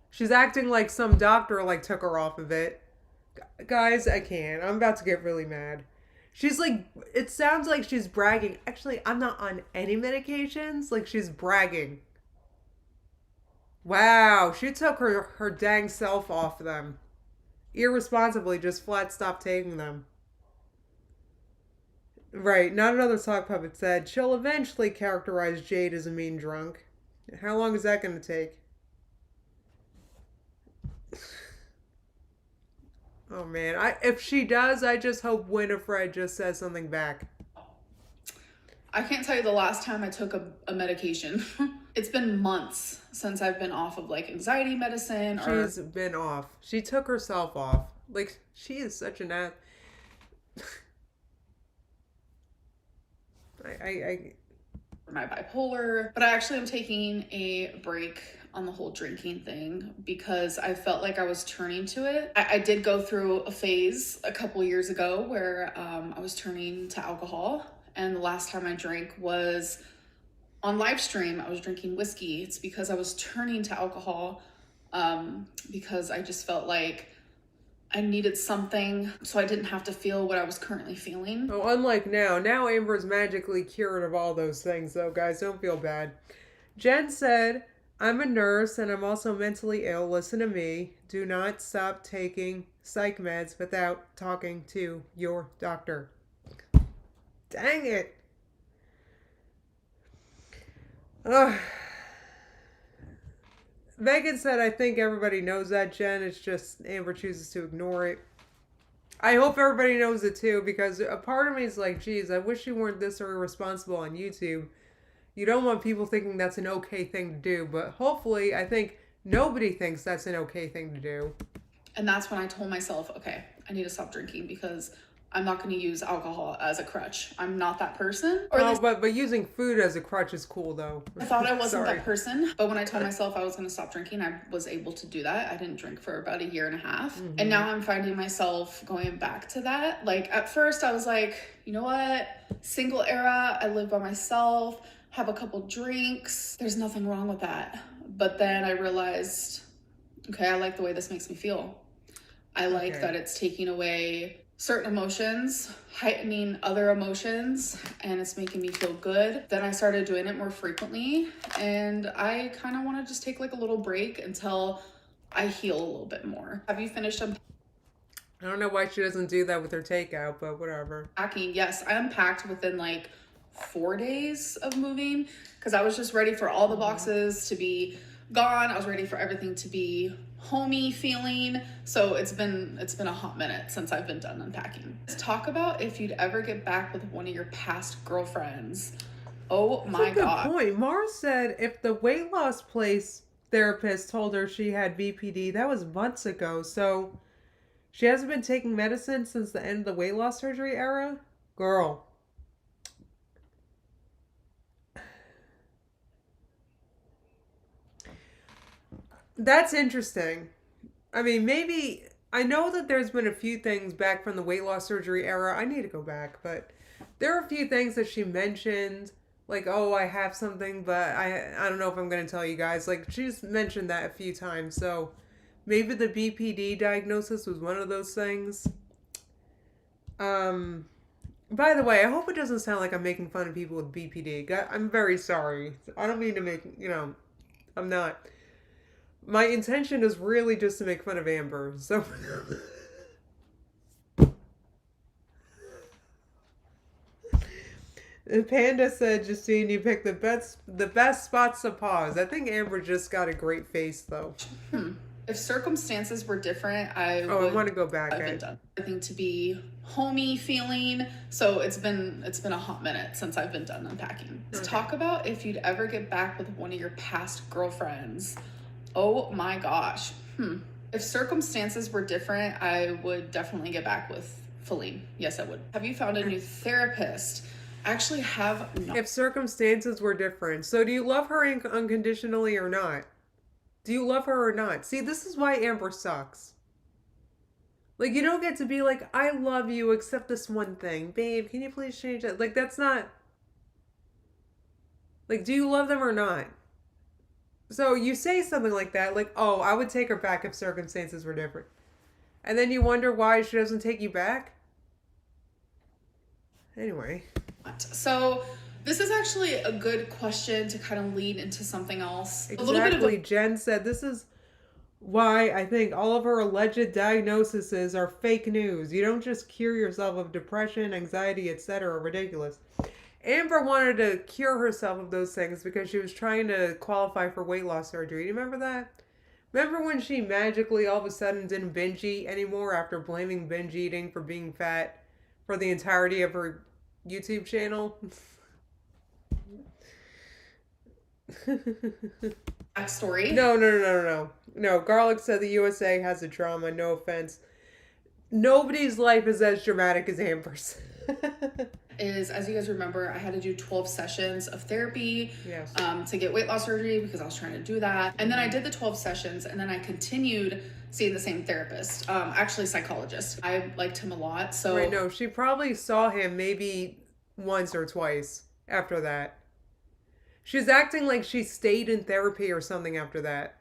She's acting like some doctor took her off of it. Guys, I can't. I'm about to get really mad. She's like, it sounds like she's bragging. Actually, I'm not on any medications. Like, she's bragging. Wow, she took her dang self off them. Irresponsibly, just flat stopped taking them. Right, not another sock puppet said, she'll eventually characterize Jade as a mean drunk. How long is that going to take? Oh man, if she does, I just hope Winifred just says something back. I can't tell you the last time I took a medication. It's been months since I've been off of like anxiety medicine or She's been off. She took herself off. Like, she is such an ass. I my bipolar. But I actually am taking a break on the whole drinking thing because I felt like I was turning to it. I did go through a phase a couple years ago where I was turning to alcohol. And the last time I drank was on live stream. I was drinking whiskey. It's because I was turning to alcohol because I just felt like I needed something so I didn't have to feel what I was currently feeling. Oh, unlike now. Now Amber's magically cured of all those things, though, guys. Don't feel bad. Jen said, I'm a nurse and I'm also mentally ill. Listen to me. Do not stop taking psych meds without talking to your doctor. Dang it. Ugh. Megan said, I think everybody knows that, Jen. It's just Amber chooses to ignore it. I hope everybody knows it too, because a part of me is like, geez, I wish you weren't this irresponsible on YouTube. You don't want people thinking that's an okay thing to do, but hopefully, I think nobody thinks that's an okay thing to do. And that's when I told myself, okay, I need to stop drinking because I'm not going to use alcohol as a crutch. I'm not that person. But using food as a crutch is cool though. I thought I wasn't that person, but when I told myself I was going to stop drinking, I was able to do that. I didn't drink for about a year and a half. Mm-hmm. And now I'm finding myself going back to that. Like at first I was like, you know what? Single era, I live by myself, have a couple drinks. There's nothing wrong with that. But then I realized, okay, I like the way this makes me feel. I like that it's taking away certain emotions, heightening other emotions, and it's making me feel good. Then I started doing it more frequently, and I kind of want to just take like a little break until I heal a little bit more. Have you finished unpacking? I don't know why she doesn't do that with her takeout, but whatever. Yes, I unpacked within like 4 days of moving because I was just ready for all the boxes to be gone. I was ready for everything to be homey feeling. So it's been a hot minute since I've been done unpacking. Let's talk about if you'd ever get back with one of your past girlfriends. Oh my God. That's a good point. Mars said if the weight loss place therapist told her she had BPD, that was months ago. So she hasn't been taking medicine since the end of the weight loss surgery era? Girl. That's interesting. I mean, maybe I know that there's been a few things back from the weight loss surgery era. I need to go back, but there are a few things that she mentioned, like, oh, I have something, but I don't know if I'm going to tell you guys. Like, she's mentioned that a few times, so maybe the BPD diagnosis was one of those things. By the way, I hope it doesn't sound like I'm making fun of people with BPD. I'm very sorry. I don't mean to make, I'm not. My intention is really just to make fun of Amber. So Panda said, Justine, you picked the best spots to pause. I think Amber just got a great face though. If circumstances were different, I want to go back. I've been done. Everything to be homey feeling. So it's been a hot minute since I've been done unpacking. Let's talk about if you'd ever get back with one of your past girlfriends. Oh my gosh. If circumstances were different, I would definitely get back with Feline. Yes, I would. Have you found a new therapist? I actually have not. If circumstances were different. So do you love her unconditionally or not? Do you love her or not? See, this is why Amber sucks. Like, you don't get to be like, I love you except this one thing. Babe, can you please change it? Like, that's not... Like, do you love them or not? So you say something like that, like, oh, I would take her back if circumstances were different. And then you wonder why she doesn't take you back? Anyway. So this is actually a good question to kind of lead into something else. Exactly. A little bit of a... Jen said this is why I think all of her alleged diagnoses are fake news. You don't just cure yourself of depression, anxiety, etc. Ridiculous. Amber wanted to cure herself of those things because she was trying to qualify for weight loss surgery. Do you remember that? Remember when she magically all of a sudden didn't binge eat anymore after blaming binge eating for being fat for the entirety of her YouTube channel? Backstory. No, Garlic said the USA has a trauma, no offense. Nobody's life is as dramatic as Amber's. Is, as you guys remember, I had to do 12 sessions of therapy. Yes. To get weight loss surgery because I was trying to do that. And then I did the 12 sessions and then I continued seeing the same therapist, actually psychologist. I liked him a lot. So Right, no, she probably saw him maybe once or twice after that. She's acting like she stayed in therapy or something after that.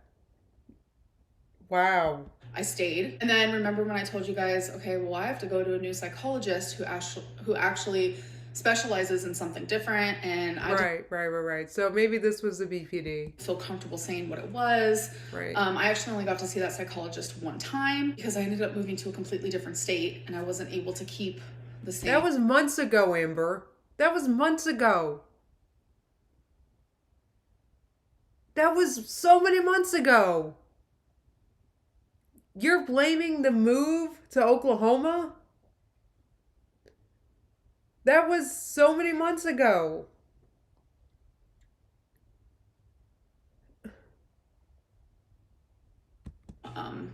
Wow. I stayed. And then remember when I told you guys, okay, well, I have to go to a new psychologist who actually specializes in something different. And I Right. So maybe this was the BPD. Feel comfortable saying what it was. Right. I actually only got to see that psychologist one time because I ended up moving to a completely different state and I wasn't able to keep the same. That was months ago, Amber. That was months ago. That was so many months ago. You're blaming the move to Oklahoma? That was so many months ago.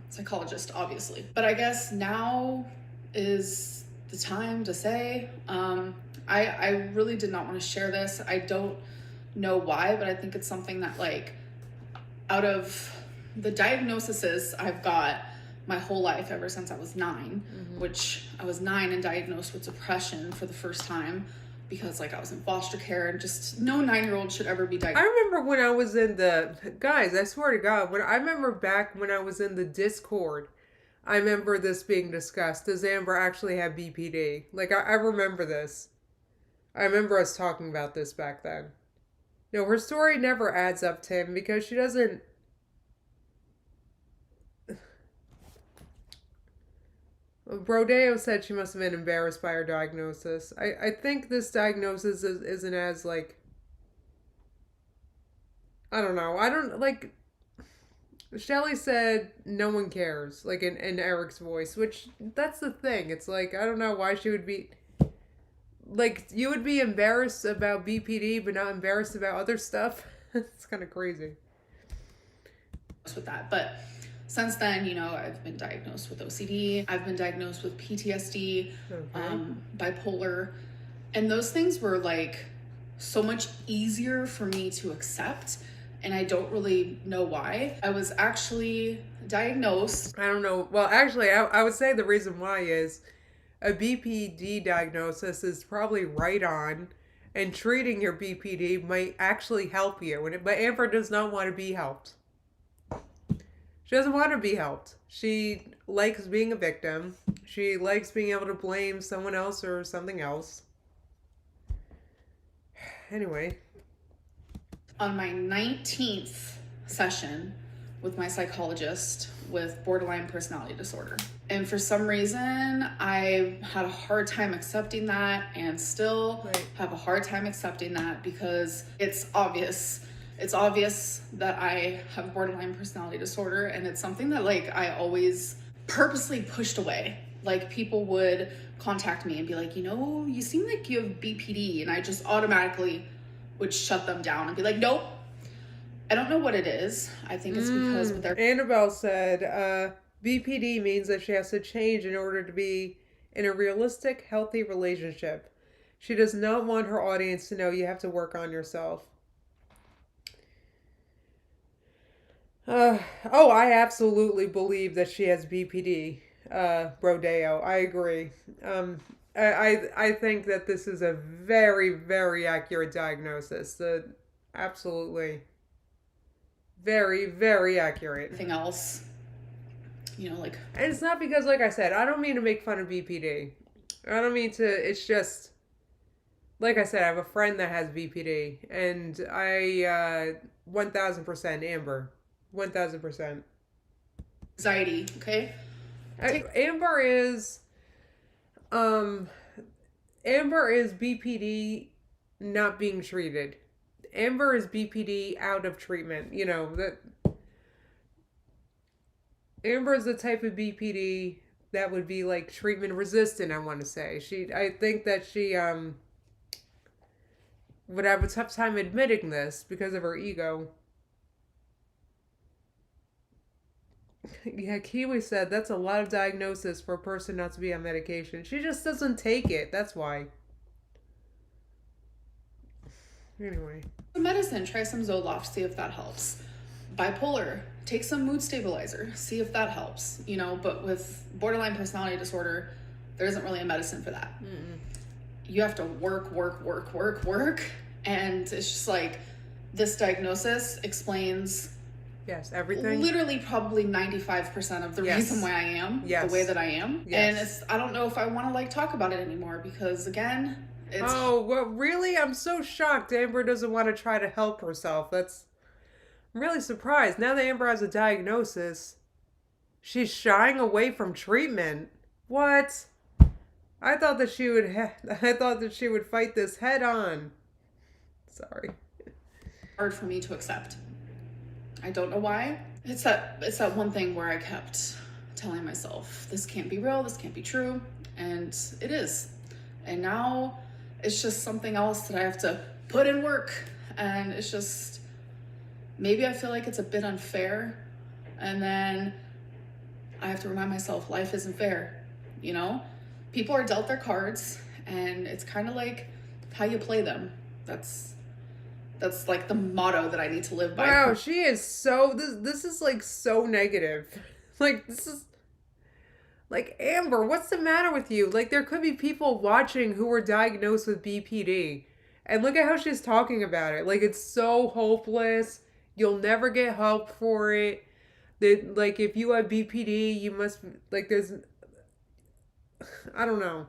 Psychologist, obviously. But I guess now is the time to say, I really did not want to share this. I don't know why, but I think it's something that, like, out of the diagnoses I've got my whole life ever since I was 9, which I was 9 and diagnosed with depression for the first time because, like, I was in foster care and just no 9-year-old should ever be diagnosed. I remember when I was in the, guys, I swear to God, I remember back when I was in the Discord, I remember this being discussed. Does Amber actually have BPD? Like, I remember this. I remember us talking about this back then. No, her story never adds up, Tim, because she doesn't... Brodeo said she must have been embarrassed by her diagnosis. I think this diagnosis isn't as, like... I don't know. I don't, like... Shelly said no one cares, like in Eric's voice, which, that's the thing. It's like, I don't know why she would be... Like, you would be embarrassed about BPD, but not embarrassed about other stuff? It's kind of crazy. With that, but... Since then, you know, I've been diagnosed with OCD. I've been diagnosed with PTSD, bipolar. And those things were, like, so much easier for me to accept. And I don't really know why. I was actually diagnosed. I don't know. Well, actually, I would say the reason why is a BPD diagnosis is probably right on. And treating your BPD might actually help you. But Amber does not want to be helped. She doesn't want to be helped. She likes being a victim. She likes being able to blame someone else or something else. Anyway. On my 19th session with my psychologist with borderline personality disorder. And for some reason, I had a hard time accepting that and still have a hard time accepting that because it's obvious. It's obvious that I have borderline personality disorder, and it's something that, like, I always purposely pushed away. Like, people would contact me and be like, you know, you seem like you have BPD, and I just automatically would shut them down and be like, nope. I don't know what it is. I think it's because with their... Annabelle said, BPD means that she has to change in order to be in a realistic, healthy relationship. She does not want her audience to know you have to work on yourself. I absolutely believe that she has BPD, Brodeo. I agree. I think that this is a very, very accurate diagnosis. Absolutely. Very, very accurate. Everything else like. And it's not because, like I said, I don't mean to make fun of BPD. I don't mean to, it's just, like I said, I have a friend that has BPD, and 1000% Amber. 1000%. Anxiety, okay? Amber is, um, Amber is BPD not being treated. Amber is BPD out of treatment. That Amber is the type of BPD that would be like treatment resistant, I want to say. I think that she would have a tough time admitting this because of her ego. Yeah, Kiwi said that's a lot of diagnosis for a person not to be on medication. She just doesn't take it. That's why. Anyway. Medicine, try some Zoloft, see if that helps. Bipolar, take some mood stabilizer, see if that helps. But with borderline personality disorder, there isn't really a medicine for that. You have to work. And it's just like, this diagnosis explains yes, everything. Literally probably 95% of the reason why I am the way that I am. Yes. And I don't know if I want to talk about it anymore because again, it's... Oh, well, really? I'm so shocked Amber doesn't want to try to help herself. I'm really surprised. Now that Amber has a diagnosis, she's shying away from treatment. What? I thought that she would fight this head on. Sorry. Hard for me to accept. I don't know why. It's that one thing where I kept telling myself, this can't be real, this can't be true, and it is. And now it's just something else that I have to put in work, and it's just, maybe I feel like it's a bit unfair, and then I have to remind myself life isn't fair. People are dealt their cards, and it's kind of like how you play them. That's like the motto that I need to live by. Wow, she is so, this is like so negative. Like, this is, like, Amber, what's the matter with you? Like, there could be people watching who were diagnosed with BPD. And look at how she's talking about it. Like, it's so hopeless. You'll never get help for it. That, like, if you have BPD, you must, like, there's, I don't know.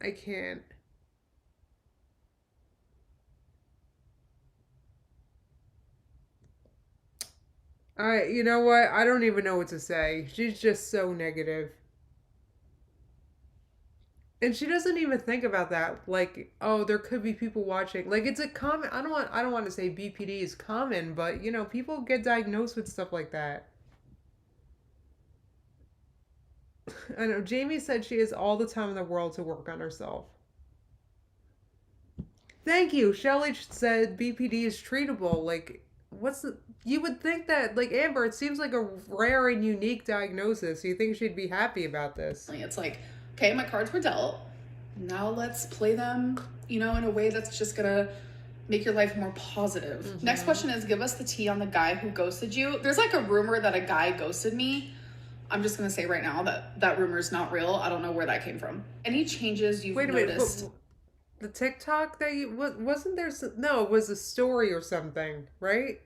I can't. You know what? I don't even know what to say. She's just so negative. And she doesn't even think about that. Like, oh, there could be people watching. Like, it's a common, I don't want to say BPD is common, but people get diagnosed with stuff like that. I know Jamie said she has all the time in the world to work on herself. Thank you. Shelly said BPD is treatable. Like, you would think that, like, Amber, it seems like a rare and unique diagnosis. You think she'd be happy about this? It's like, okay, my cards were dealt. Now let's play them, in a way that's just gonna make your life more positive. Mm-hmm. Next question is, give us the tea on the guy who ghosted you. There's like a rumor that a guy ghosted me. I'm just gonna say right now that rumor is not real. I don't know where that came from. Any changes you've noticed? Wait, the TikTok that you wasn't there? No, it was a story or something, right?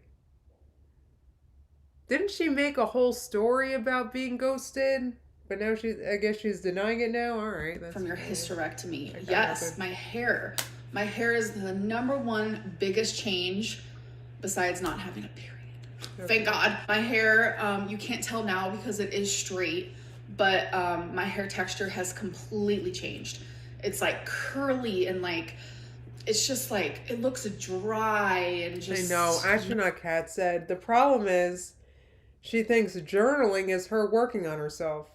Didn't she make a whole story about being ghosted? But now I guess she's denying it now. All right, that's from your hysterectomy. Yes, my hair. My hair is the number one biggest change besides not having a period. Okay. Thank God. My hair, you can't tell now because it is straight, but my hair texture has completely changed. It's like curly and like, it's just like, it looks dry and just... I know. Astronaut Cat said, the problem is she thinks journaling is her working on herself.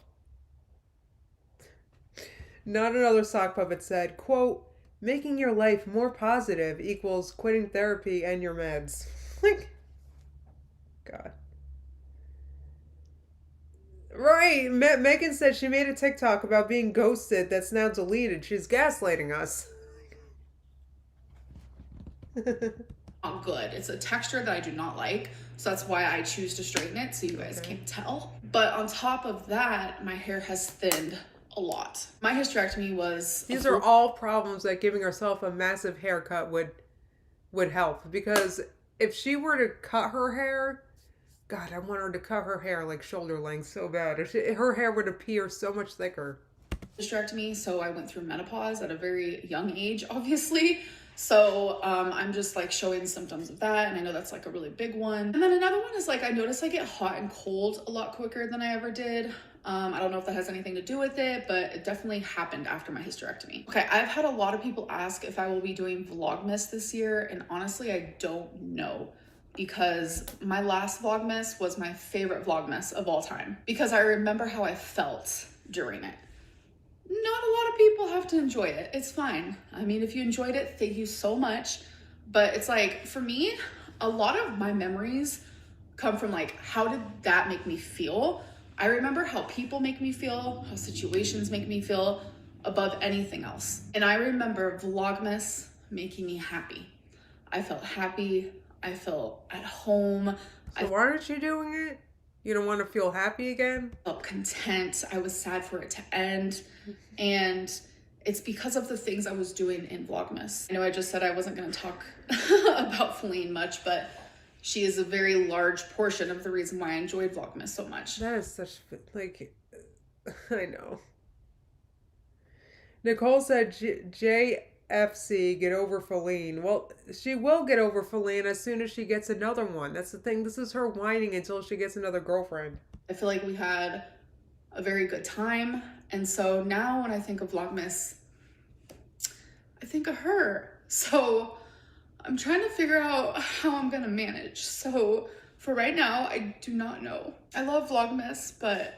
Not Another Sock Puppet said, quote, making your life more positive equals quitting therapy and your meds. Like, God. Right. Megan said she made a TikTok about being ghosted that's now deleted. She's gaslighting us. Not good. It's a texture that I do not like. So that's why I choose to straighten it so you guys can't tell. But on top of that, my hair has thinned a lot. My hysterectomy was... These are all problems that giving herself a massive haircut would help. Because if she were to cut her hair, God, I want her to cut her hair like shoulder length so bad. Her hair would appear so much thicker. Hysterectomy, so I went through menopause at a very young age, obviously. So I'm just like showing symptoms of that, and I know that's like a really big one. And then another one is like I notice I get hot and cold a lot quicker than I ever did. I don't know if that has anything to do with it, but it definitely happened after my hysterectomy. Okay, I've had a lot of people ask if I will be doing Vlogmas this year, and honestly, I don't know, because my last Vlogmas was my favorite Vlogmas of all time because I remember how I felt during it. Not a lot of people have to enjoy it. It's fine. I mean, if you enjoyed it, thank you so much. But it's like, for me, a lot of my memories come from like, how did that make me feel? I remember how people make me feel, how situations make me feel above anything else. And I remember Vlogmas making me happy. I felt happy. I felt at home. So why aren't you doing it? You don't want to feel happy again? I felt content. I was sad for it to end. And it's because of the things I was doing in Vlogmas. I know I just said I wasn't going to talk about Feline much, but she is a very large portion of the reason why I enjoyed Vlogmas so much. That is such, like, I know. Nicole said JFC, get over Feline. Well, she will get over Feline as soon as she gets another one. That's the thing. This is her whining until she gets another girlfriend. I feel like we had a very good time. And so now when I think of Vlogmas, I think of her. So I'm trying to figure out how I'm gonna manage. So for right now, I do not know. I love Vlogmas, but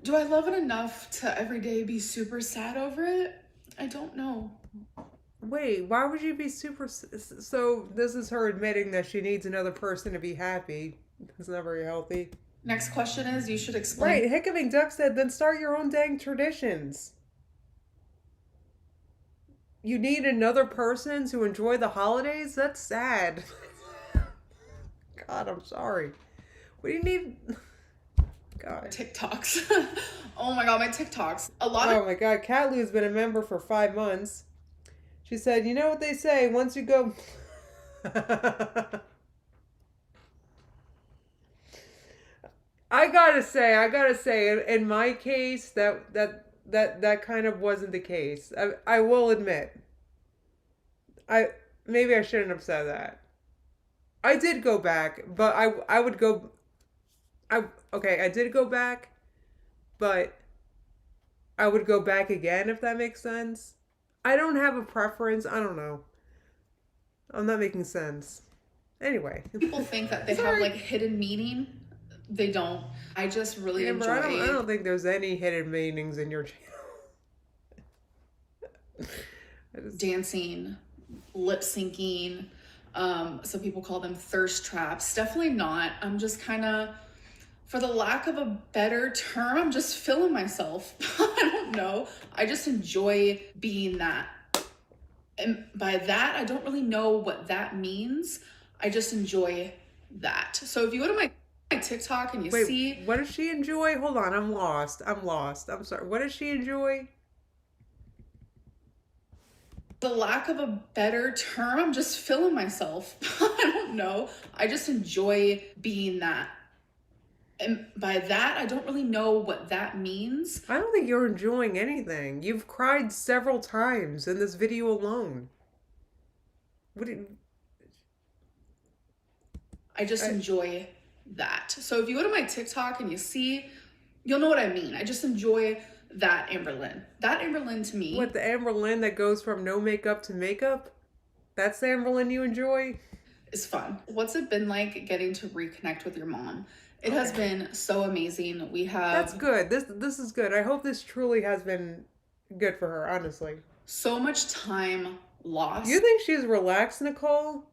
do I love it enough to every day be super sad over it? I don't know. Wait, why would you be super... So this is her admitting that she needs another person to be happy. That's not very healthy. Next question is, you should explain. Right, Hickaving Duck said, then start your own dang traditions. You need another person to enjoy the holidays? That's sad. God, I'm sorry. What do you need? God. TikToks. Oh my God, my TikToks. Oh my God, Cat Lou's been a member for 5 months. She said, you know what they say, once you go... I gotta say, in my case, that kind of wasn't the case. I will admit. Maybe I shouldn't have said that. I did go back, but I would go. I did go back, but I would go back again if that makes sense. I don't have a preference. I don't know. I'm not making sense. Anyway, people think that they have like hidden meaning. They don't. I just really enjoy. I don't think there's any hidden meanings in your channel. Dancing, lip syncing. Some people call them thirst traps. Definitely not. I'm just kind of, for the lack of a better term, I'm just feeling myself. I don't know. I just enjoy being that. And by that, I don't really know what that means. I just enjoy that. So if you go to my TikTok and you see... what does she enjoy? Hold on, I'm lost. I'm sorry. What does she enjoy? The lack of a better term, I'm just feeling myself. I don't know. I just enjoy being that. And by that, I don't really know what that means. I don't think you're enjoying anything. You've cried several times in this video alone. I just enjoy that. So if you go to my TikTok and you see, you'll know what I mean. I just enjoy that Amberlynn. That Amberlynn to me. What, the Amberlynn that goes from no makeup to makeup? That's the Amberlynn you enjoy? Is fun. What's it been like getting to reconnect with your mom? It has been so amazing. We have... That's good. This is good. I hope this truly has been good for her, honestly. So much time lost. You think she's relaxed, Nicole?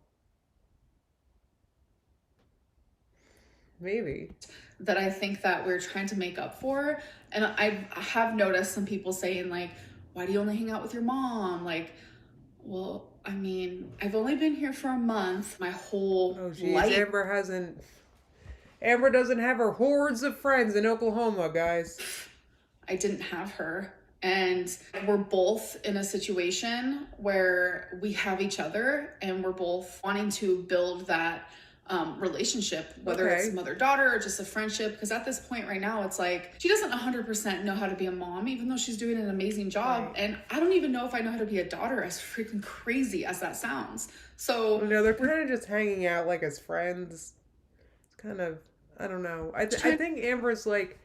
Maybe. That I think that we're trying to make up for. And I have noticed some people saying like, why do you only hang out with your mom? Like, well, I mean, I've only been here for a month. My whole life. Amber doesn't have her hordes of friends in Oklahoma, guys. I didn't have her. And we're both in a situation where we have each other and we're both wanting to build that relationship, whether it's mother-daughter or just a friendship. Because at this point right now, it's like she doesn't 100% know how to be a mom, even though she's doing an amazing job. Right. And I don't even know if I know how to be a daughter, as freaking crazy as that sounds. So You know, they're kind of just hanging out like as friends. It's kind of, I don't know. I think Amber's like,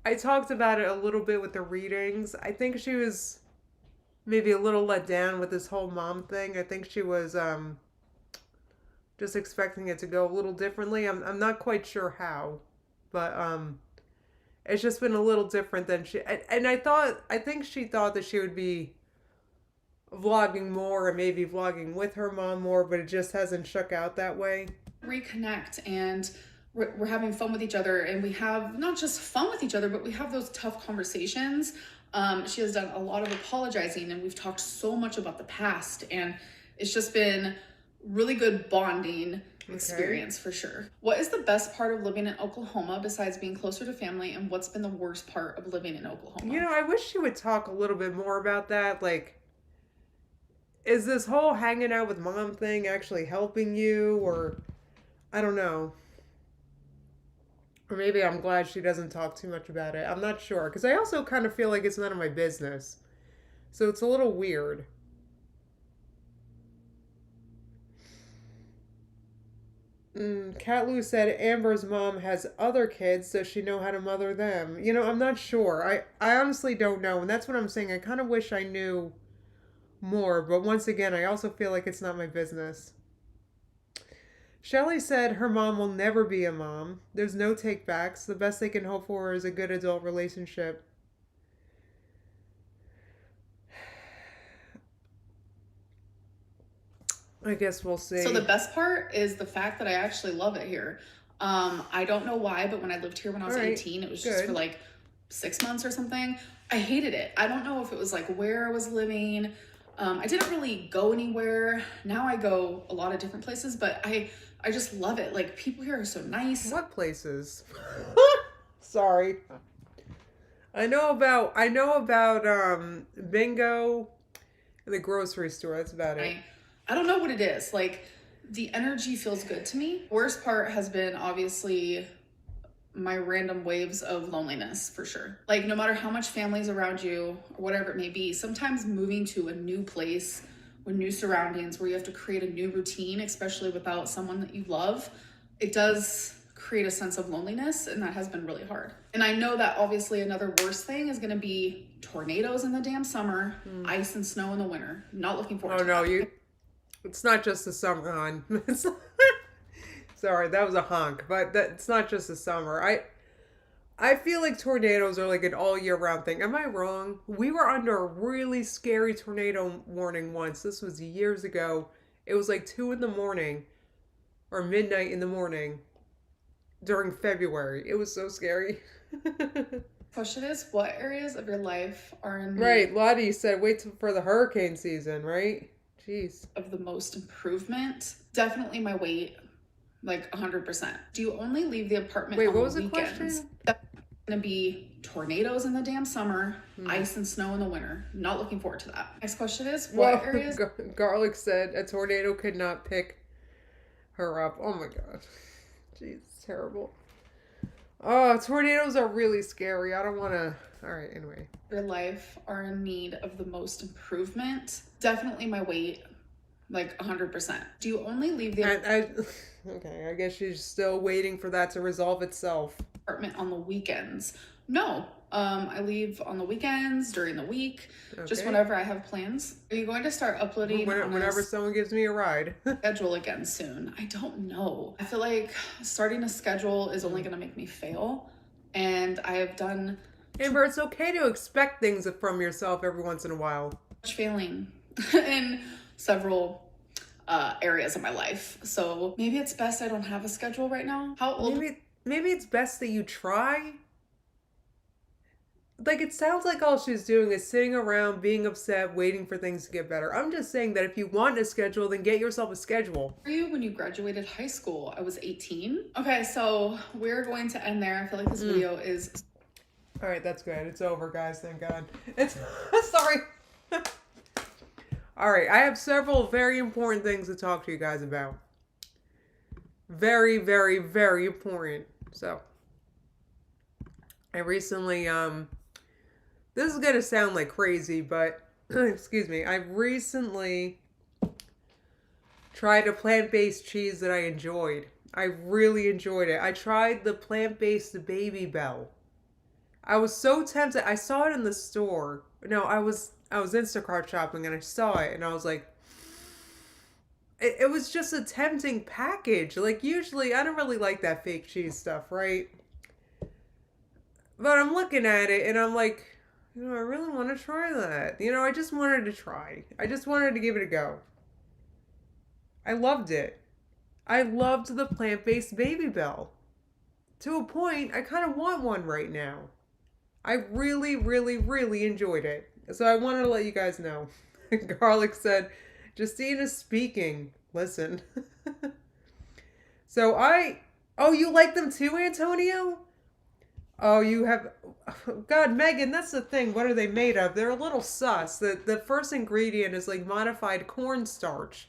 I talked about it a little bit with the readings. I think she was maybe a little let down with this whole mom thing. I think she was just expecting it to go a little differently. I'm not quite sure how, but it's just been a little different than and I think she thought that she would be vlogging more and maybe vlogging with her mom more, but it just hasn't shook out that way. Reconnect, and we're having fun with each other, and we have not just fun with each other, but we have those tough conversations. She has done a lot of apologizing, and we've talked so much about the past, and it's just been really good bonding experience for sure. What is the best part of living in Oklahoma besides being closer to family, and what's been the worst part of living in Oklahoma? You know, I wish she would talk a little bit more about that. Like, is this whole hanging out with mom thing actually helping you, or I don't know. Or maybe I'm glad she doesn't talk too much about it. I'm not sure, because I also kind of feel like it's none of my business. So it's a little weird. Cat Lou said Amber's mom has other kids. Does she know how to mother them? You know, I'm not sure. I honestly don't know. And that's what I'm saying. I kind of wish I knew more. But once again, I also feel like it's not my business. Shelly said her mom will never be a mom. There's no takebacks. The best they can hope for is a good adult relationship. I guess we'll see. So the best part is the fact that I actually love it here. I don't know why, but when I lived here when I was 18, it was just for like 6 months or something. I hated it. I don't know if it was like where I was living. I didn't really go anywhere. Now I go a lot of different places, but I just love it. Like, people here are so nice. What places? Sorry. I know about bingo and the grocery store. That's about it. I don't know what it is. Like, the energy feels good to me. Worst part has been obviously my random waves of loneliness, for sure. Like, no matter how much family's around you or whatever it may be, sometimes moving to a new place with new surroundings where you have to create a new routine, especially without someone that you love, it does create a sense of loneliness, and that has been really hard. And I know that obviously another worst thing is going to be tornadoes in the damn summer, ice and snow in the winter. Not looking forward to that. Oh no, it's not just the summer, hon. Sorry, that was a honk, but it's not just the summer. I feel like tornadoes are like an all year round thing. Am I wrong? We were under a really scary tornado warning once. This was years ago. It was like 2 a.m. or midnight in the morning during February. It was so scary. Question is, what areas of your life are in Right, Lottie said wait for the hurricane season, right? Jeez. Of the most improvement? Definitely my weight, like 100%. Do you only leave the apartment on what was the weekends? The question? That's gonna be tornadoes in the damn summer, ice and snow in the winter. Not looking forward to that. Next question is, what areas? Garlic said a tornado could not pick her up. Oh my god. Jeez, it's terrible. Oh, tornadoes are really scary. I don't want to. All right, anyway. Your life are in need of the most improvement. Definitely my weight, like 100%. Do you only leave the okay, I guess she's still waiting for that to resolve itself. Apartment on the weekends? No. I leave on the weekends, during the week, just whenever I have plans. Are you going to start uploading whenever someone gives me a ride? Schedule again soon? I don't know. I feel like starting a schedule is only going to make me fail. And I have done... Amber, it's okay to expect things from yourself every once in a while. Failing in several areas of my life. So maybe it's best I don't have a schedule right now. How old? Maybe it's best that you try. Like, it sounds like all she's doing is sitting around, being upset, waiting for things to get better. I'm just saying that if you want a schedule, then get yourself a schedule. Were you when you graduated high school? I was 18. Okay, so we're going to end there. I feel like this video is... All right, that's good. It's over, guys. Thank God. It's... Sorry. All right, I have several very important things to talk to you guys about. Very, very, very important. So I recently this is gonna sound like crazy, but excuse me, I recently tried a plant-based cheese that I enjoyed. I really enjoyed it. I tried the plant-based Baby Bell. I was so tempted. I saw it in the store. No, I was Instacart shopping and I saw it and I was like, it was just a tempting package. Like usually I don't really like that fake cheese stuff, right? But I'm looking at it and I'm like, I really want to try that. I just wanted to try. I just wanted to give it a go. I loved it. I loved the plant-based Baby Bell. To a point, I kind of want one right now. I really, really, really enjoyed it. So I wanted to let you guys know. Garlic said, Justine is speaking. Listen. So oh, you like them too, Antonio? Oh, you have, God, Megan, that's the thing. What are they made of? They're a little sus. The first ingredient is like modified cornstarch.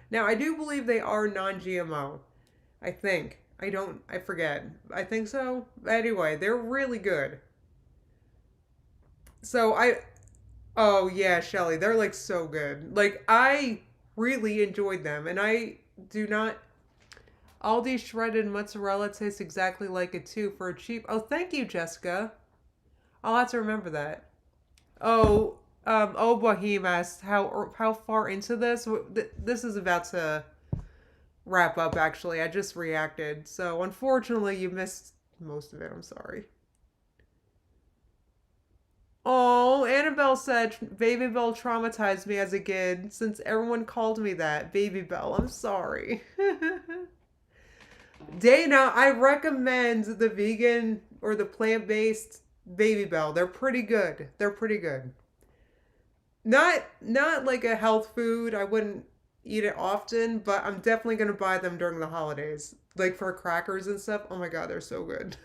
Now, I do believe they are non-GMO. I think. I forget. I think so. Anyway, they're really good. So oh yeah, Shelly, they're like so good. Like I really enjoyed them, and I do not. Aldi shredded mozzarella tastes exactly like it too for a cheap. Oh, thank you, Jessica. I'll have to remember that. Oh, Bohem asked how far into this. This is about to wrap up. Actually, I just reacted, so unfortunately, you missed most of it. I'm sorry. Oh, Annabelle said Baby Bell traumatized me as a kid since everyone called me that. Baby Bell, I'm sorry. Dana, I recommend the vegan or the plant-based Baby Bell. They're pretty good. They're pretty good. Not like a health food. I wouldn't eat it often, but I'm definitely gonna buy them during the holidays. Like for crackers and stuff. Oh my god, they're so good.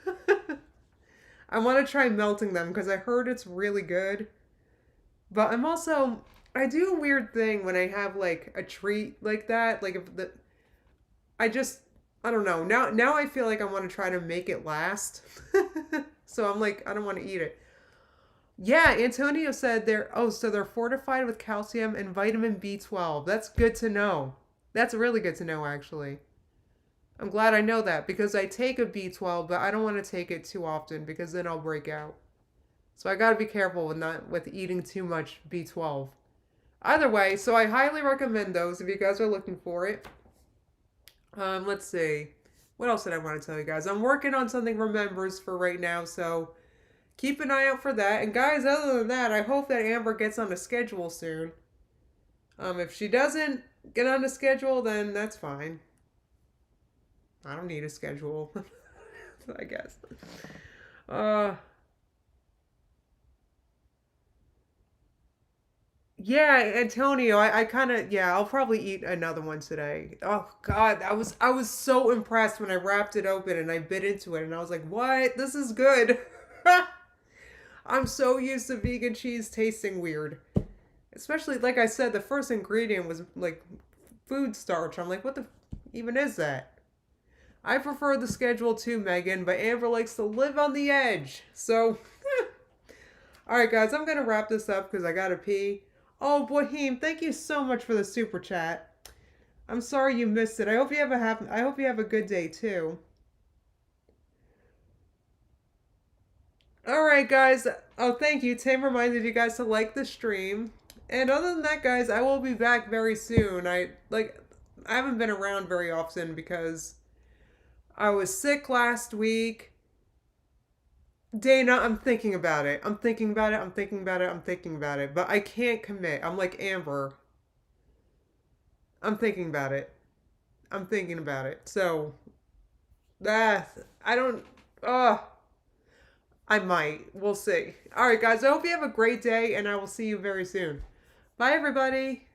I want to try melting them because I heard it's really good. But I do a weird thing when I have like a treat like that. Like if the I just I don't know. Now I feel like I want to try to make it last. So I'm like I don't want to eat it. Yeah, Antonio said so they're fortified with calcium and vitamin B12. That's good to know. That's really good to know actually. I'm glad I know that because I take a B12, but I don't want to take it too often because then I'll break out. So I got to be careful with eating too much B12. Either way, so I highly recommend those if you guys are looking for it. Let's see. What else did I want to tell you guys? I'm working on something Remembers for right now, so keep an eye out for that. And guys, other than that, I hope that Amber gets on a schedule soon. If she doesn't get on a schedule, then that's fine. I don't need a schedule, I guess. Uh, yeah, Antonio, I kind of yeah, I'll probably eat another one today. Oh God, I was so impressed when I wrapped it open and I bit into it and I was like, "What? This is good." I'm so used to vegan cheese tasting weird. Especially like I said, the first ingredient was like food starch. I'm like, "What the even is that?" I prefer the schedule too, Megan, but Amber likes to live on the edge. So, all right, guys, I'm going to wrap this up because I got to pee. Oh, Boheem, thank you so much for the super chat. I'm sorry you missed it. I hope you have a good day too. All right, guys. Oh, thank you. Tim reminded you guys to like the stream. And other than that, guys, I will be back very soon. I haven't been around very often because I was sick last week. Dana, I'm thinking about it. I'm thinking about it. I'm thinking about it. I'm thinking about it. But I can't commit. I'm like Amber. I'm thinking about it. I'm thinking about it. So that I don't. I might. We'll see. All right, guys. I hope you have a great day, and I will see you very soon. Bye, everybody.